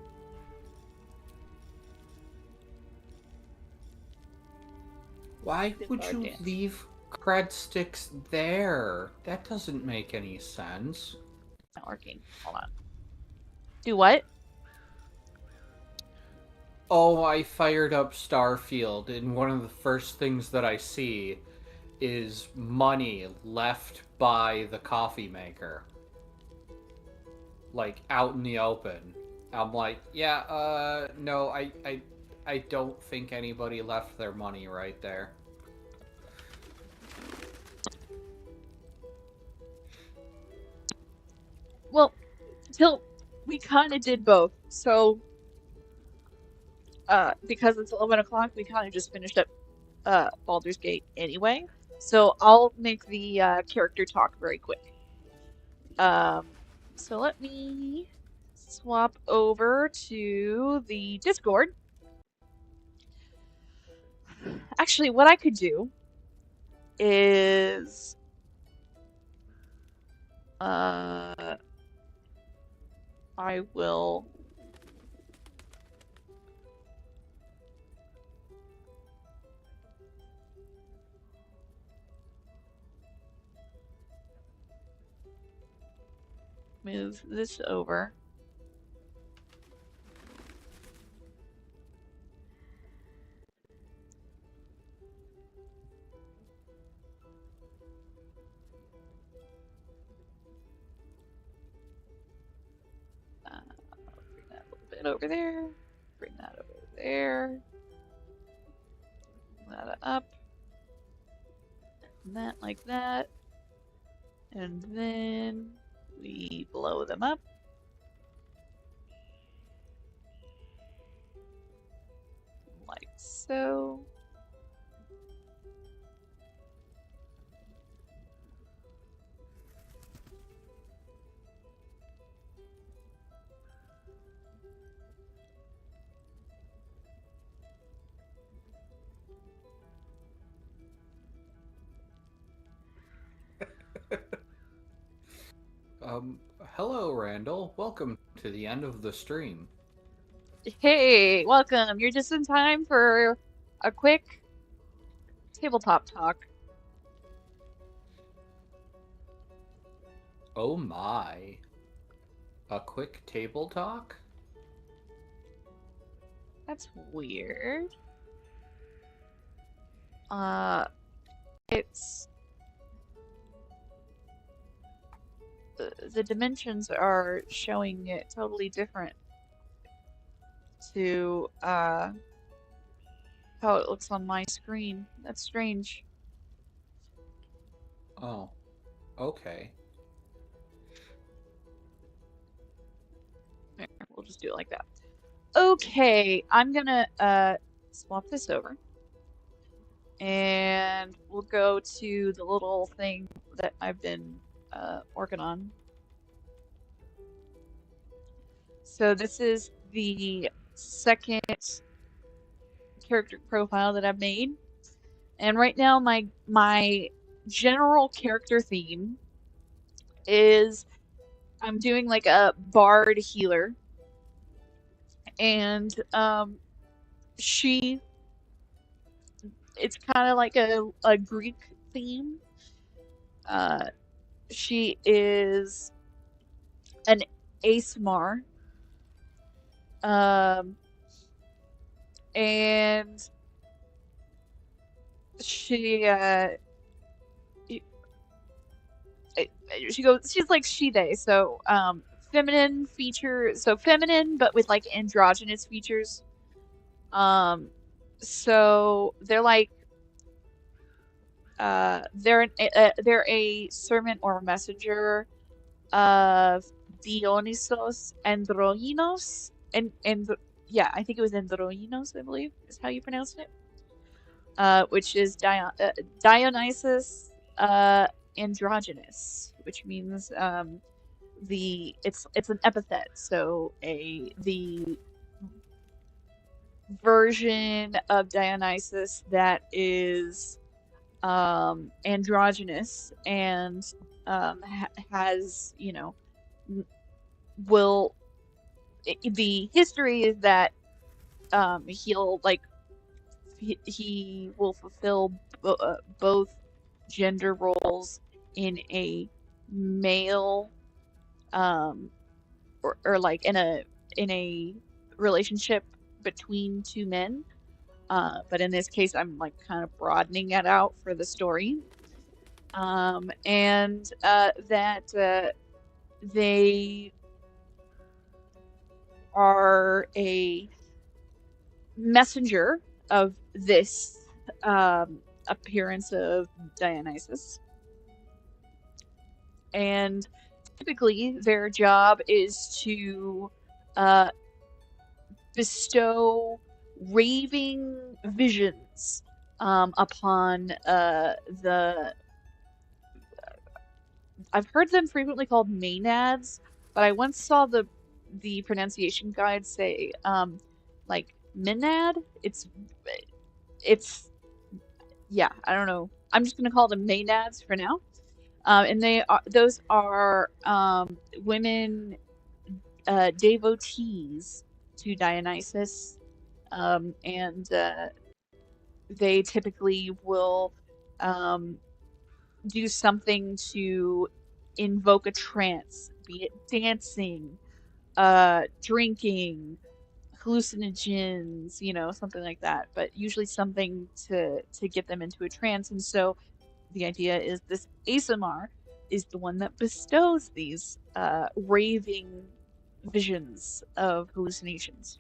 Why would you leave cred sticks there? That doesn't make any sense. Not working. Hold on. Do what? Oh, I fired up Starfield, and one of the first things that I see is money left by the coffee maker. Like, out in the open. I'm like, yeah, no, I don't think anybody left their money right there. Well, we kind of did both. So, because it's 11 o'clock, we kind of just finished up Baldur's Gate anyway. So I'll make the character talk very quick. So let me swap over to the Discord. Actually, what I could do is I will move this over. Bring that a little bit over there. Bring that over there. Bring that up. And that like that. And then We blow them up. Like so. Hello, Randall. Welcome to the end of the stream. Hey, welcome. You're just in time for a quick tabletop talk. Oh my. A quick table talk? That's weird. It's... The dimensions are showing it totally different to how it looks on my screen. That's strange. Oh, okay. There, we'll just do it like that. Okay, I'm gonna swap this over. And we'll go to the little thing that I've been working on. So this is the second character profile that I've made. And right now my general character theme is I'm doing like a bard healer. And it's kind of like a Greek theme. She is an ASMR. And she's like she/they, so feminine feature, so feminine but with like androgynous features. So they're like they're a servant or messenger of Dionysos Androgynos, and yeah, I think it was Androgynos, I believe is how you pronounce it. Which is Dionysus androgynous, which means it's an epithet, so the version of Dionysus that is androgynous and has, you know, the history is that he'll like he will fulfill both gender roles in a male or like in a relationship between two men, but in this case I'm like kind of broadening it out for the story, and that they are a messenger of this appearance of Dionysus, and typically their job is to bestow raving visions upon the I've heard them frequently called maenads, but I once saw the pronunciation guide say like menad. It's yeah, I don't know. I'm just gonna call them maenads for now. And those are women devotees to Dionysus, and they typically will do something to invoke a trance, be it dancing, drinking, hallucinogens, you know, something like that, but usually something to get them into a trance. And so the idea is this ASMR is the one that bestows these raving visions of hallucinations.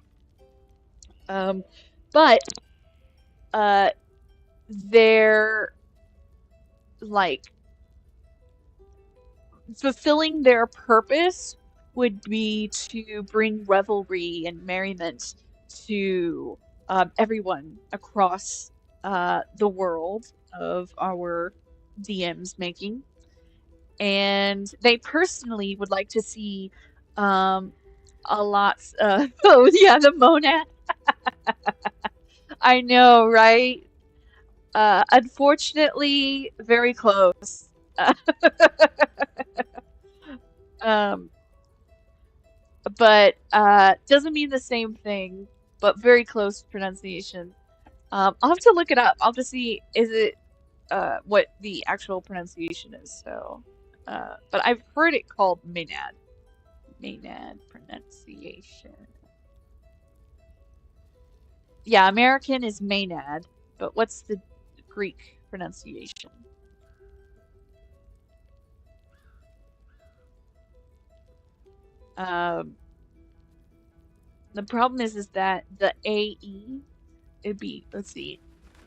But they're like fulfilling their purpose would be to bring revelry and merriment to everyone across the world of our DM's making. And they personally would like to see a lot oh yeah, the monad. I know, right? Unfortunately, very close. But doesn't mean the same thing, but very close pronunciation. I'll have to look it up. I'll just see is it what the actual pronunciation is. So, but I've heard it called Maynard. Maynard pronunciation. Yeah, American is Maynard, but what's the Greek pronunciation? The problem is that the AE, it'd be, let's see,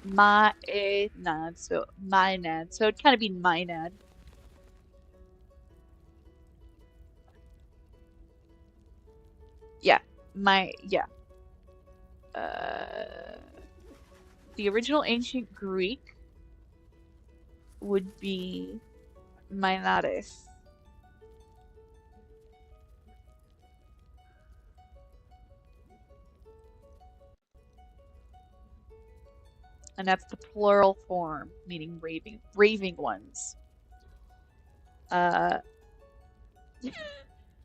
Maynard, so Maynard, so it'd kind of be Maynard. Yeah, yeah. The original ancient Greek would be Mainaris. And that's the plural form, meaning raving ones.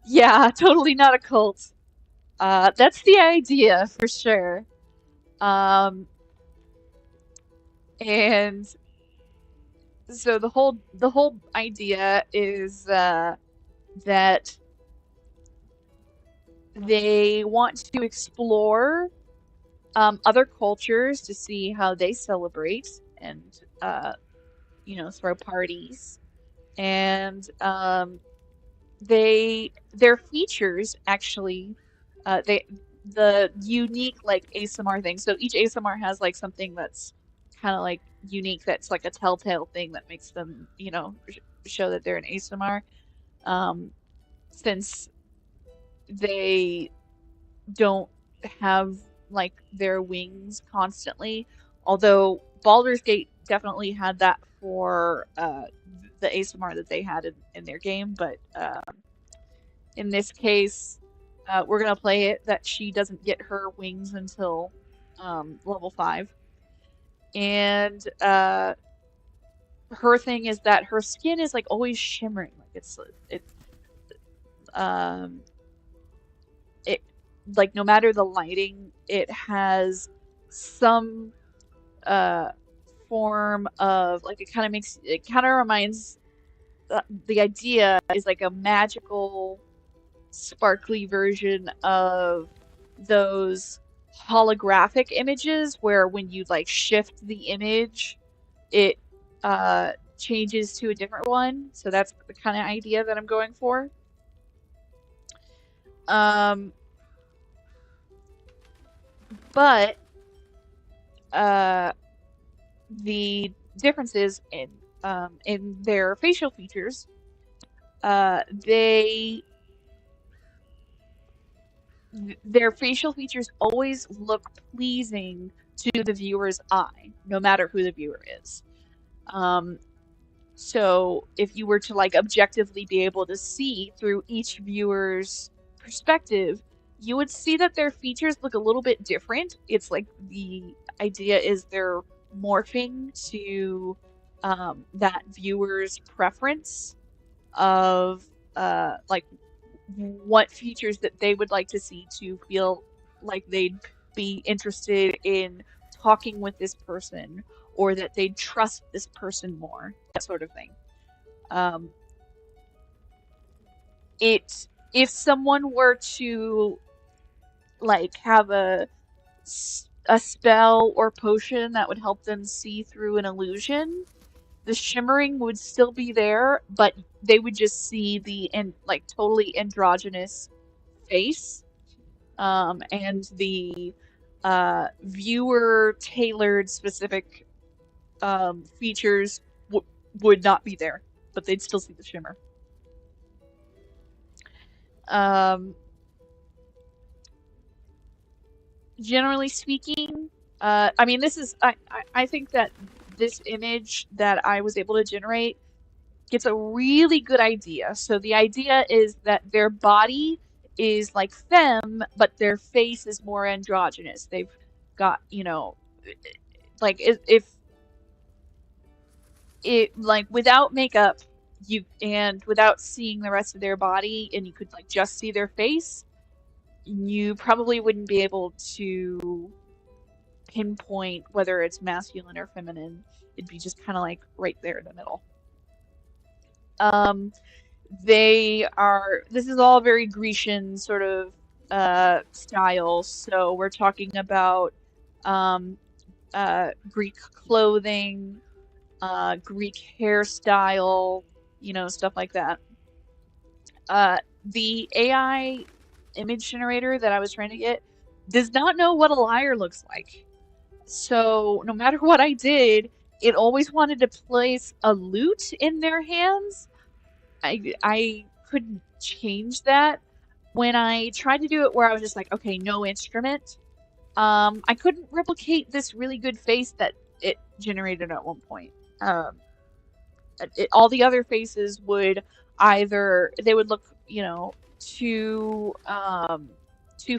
Yeah, totally not a cult. That's the idea for sure. And so the whole idea is that they want to explore other cultures to see how they celebrate and throw parties, and their features actually the unique like ASMR thing. So each ASMR has like something that's kind of like unique, that's like a telltale thing that makes them show that they're an ASMR. Since they don't have like their wings constantly, although Baldur's Gate definitely had that for the ASMR that they had in their game, but in this case we're gonna play it that she doesn't get her wings until level 5, and her thing is that her skin is like always shimmering, like it like no matter the lighting, it has some form of like it kind of reminds the idea is like a magical sparkly version of those holographic images where when you like shift the image it changes to a different one. So that's the kind of idea that I'm going for. But the differences in their facial features, their facial features always look pleasing to the viewer's eye, no matter who the viewer is. So if you were to like objectively be able to see through each viewer's perspective, you would see that their features look a little bit different. It's like the idea is they're morphing to that viewer's preference of like what features that they would like to see to feel like they'd be interested in talking with this person, or that they'd trust this person more, that sort of thing. If someone were to like have a spell or potion that would help them see through an illusion, the shimmering would still be there, but they would just see the like totally androgynous face, and the viewer tailored specific features would not be there, but they'd still see the shimmer. Generally speaking, I mean, this is I think that this image that I was able to generate gets a really good idea. So the idea is that their body is like femme, but their face is more androgynous. They've got, you know, like if it like without makeup, and without seeing the rest of their body, and you could like just see their face, you probably wouldn't be able to pinpoint whether it's masculine or feminine. It'd be just kind of like right there in the middle. This is all very Grecian sort of style, so we're talking about Greek clothing, Greek hairstyle, you know, stuff like that. The AI image generator that I was trying to get does not know what a liar looks like. So no matter what I did, it always wanted to place a lute in their hands. I couldn't change that. When I tried to do it where I was just like, okay, no instrument, I couldn't replicate this really good face that it generated at one point. All the other faces would they would look, you know, too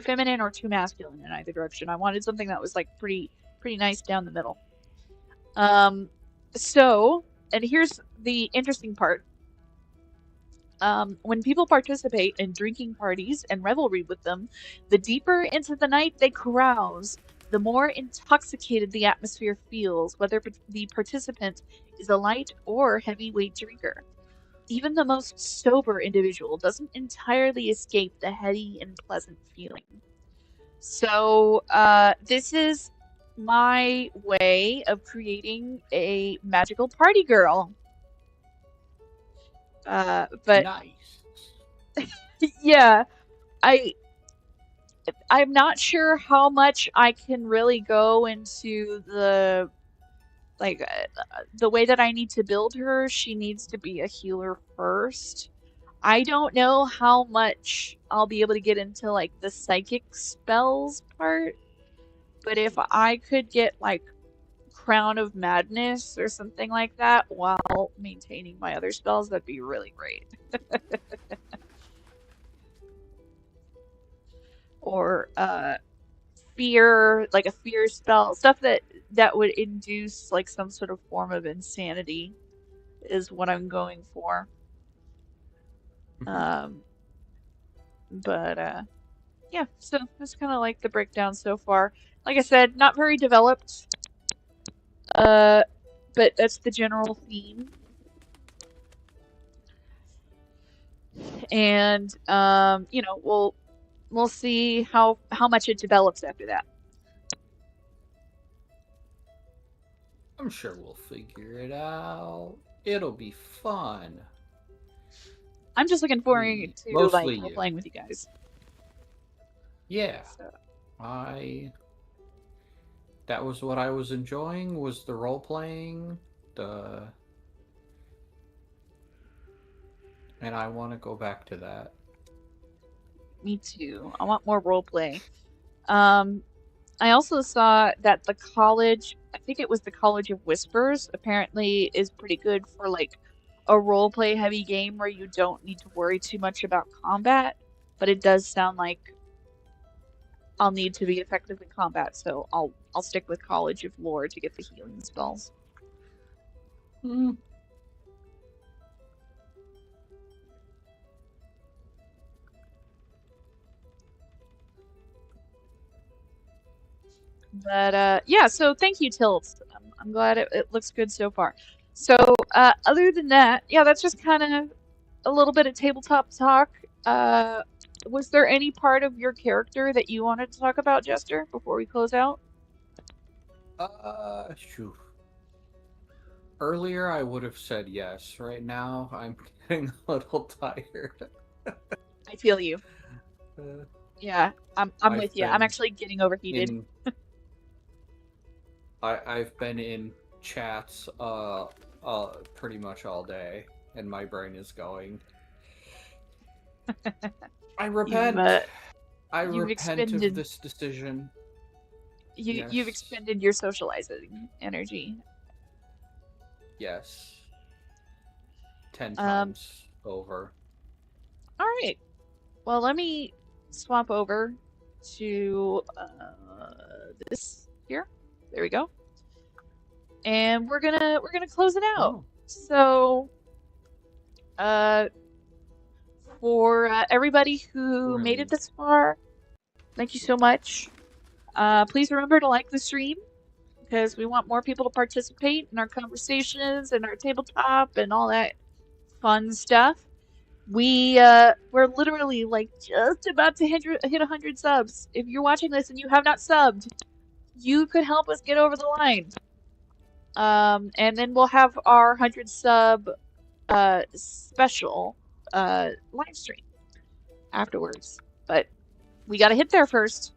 feminine or too masculine in either direction. I wanted something that was like pretty nice down the middle. So, and here's the interesting part. When people participate in drinking parties and revelry with them, the deeper into the night they carouse, the more intoxicated the atmosphere feels, whether the participant is a light or heavyweight drinker. Even the most sober individual doesn't entirely escape the heady and pleasant feeling. So, this is my way of creating a magical party girl. But nice. Yeah, I'm not sure how much I can really go into the way that I need to build her. She needs to be a healer first. I don't know how much I'll be able to get into like the psychic spells part, but if I could get like Crown of Madness or something like that while maintaining my other spells, that'd be really great. Or fear, like a fear spell, stuff that would induce like some sort of form of insanity is what I'm going for. Yeah, so that's kind of like the breakdown so far. Like I said, not very developed, but that's the general theme. And you know, we'll see how much it develops after that. I'm sure we'll figure it out. It'll be fun. I'm just looking forward to like playing with you guys. Yeah. That was what I was enjoying, was the role playing, and I want to go back to that. Me too. I want more roleplay. I also saw that the college, I think it was the College of Whispers, apparently is pretty good for like a roleplay heavy game where you don't need to worry too much about combat, but it does sound like I'll need to be effective in combat, so I'll stick with College of Lore to get the healing spells. But yeah, so thank you, Tilt. I'm glad it looks good so far. So other than that, yeah, that's just kind of a little bit of tabletop talk. Was there any part of your character that you wanted to talk about, Jester, before we close out? Shoot. Earlier I would have said yes. Right now I'm getting a little tired. I feel you. Yeah, I'm with you. I'm actually getting overheated. I've been in chats pretty much all day, and my brain is going. I repent. I repent expended, of this decision. You've expended your socializing energy. Yes. 10 times over. All right. Well, let me swap over to this here. There we go. And we're gonna close it out. So, for everybody who made it this far, thank you so much. Please remember to like the stream, because we want more people to participate in our conversations and our tabletop and all that fun stuff. We're literally like just about to hit 100 subs. If you're watching this and you have not subbed, you could help us get over the line. And then we'll have our 100 sub special live stream afterwards. But we got to hit there first.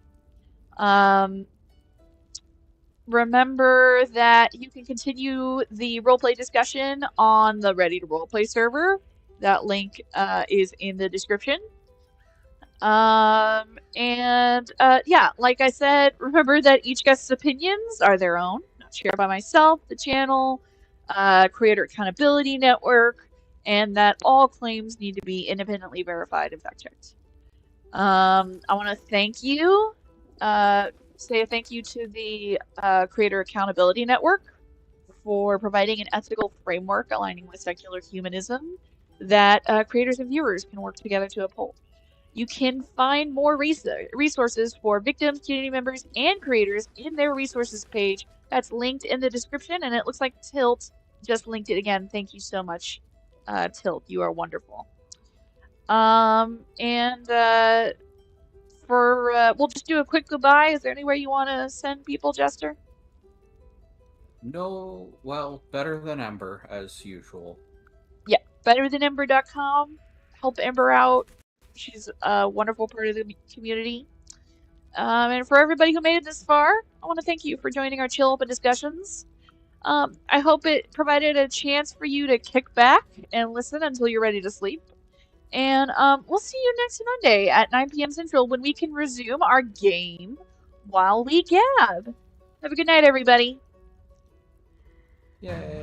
Remember that you can continue the roleplay discussion on the Ready to Roleplay server. That link is in the description. Yeah, like I said, remember that each guest's opinions are their own, not shared by myself, the channel, Creator Accountability Network, and that all claims need to be independently verified and fact-checked. I want to thank you. Say a thank you to the Creator Accountability Network for providing an ethical framework aligning with secular humanism that creators and viewers can work together to uphold. You can find more resources for victims, community members, and creators in their resources page. That's linked in the description, and it looks like Tilt just linked it again. Thank you so much, Tilt. You are wonderful. We'll just do a quick goodbye. Is there anywhere you want to send people, Jester? No, well, Better Than Ember, as usual. Yeah, betterthanember.com. Help Ember out. She's a wonderful part of the community. And for everybody who made it this far, I want to thank you for joining our chill open discussions. I hope it provided a chance for you to kick back and listen until you're ready to sleep. And we'll see you next Monday at 9 p.m. Central when we can resume our game while we gab. Have a good night, everybody. Yay.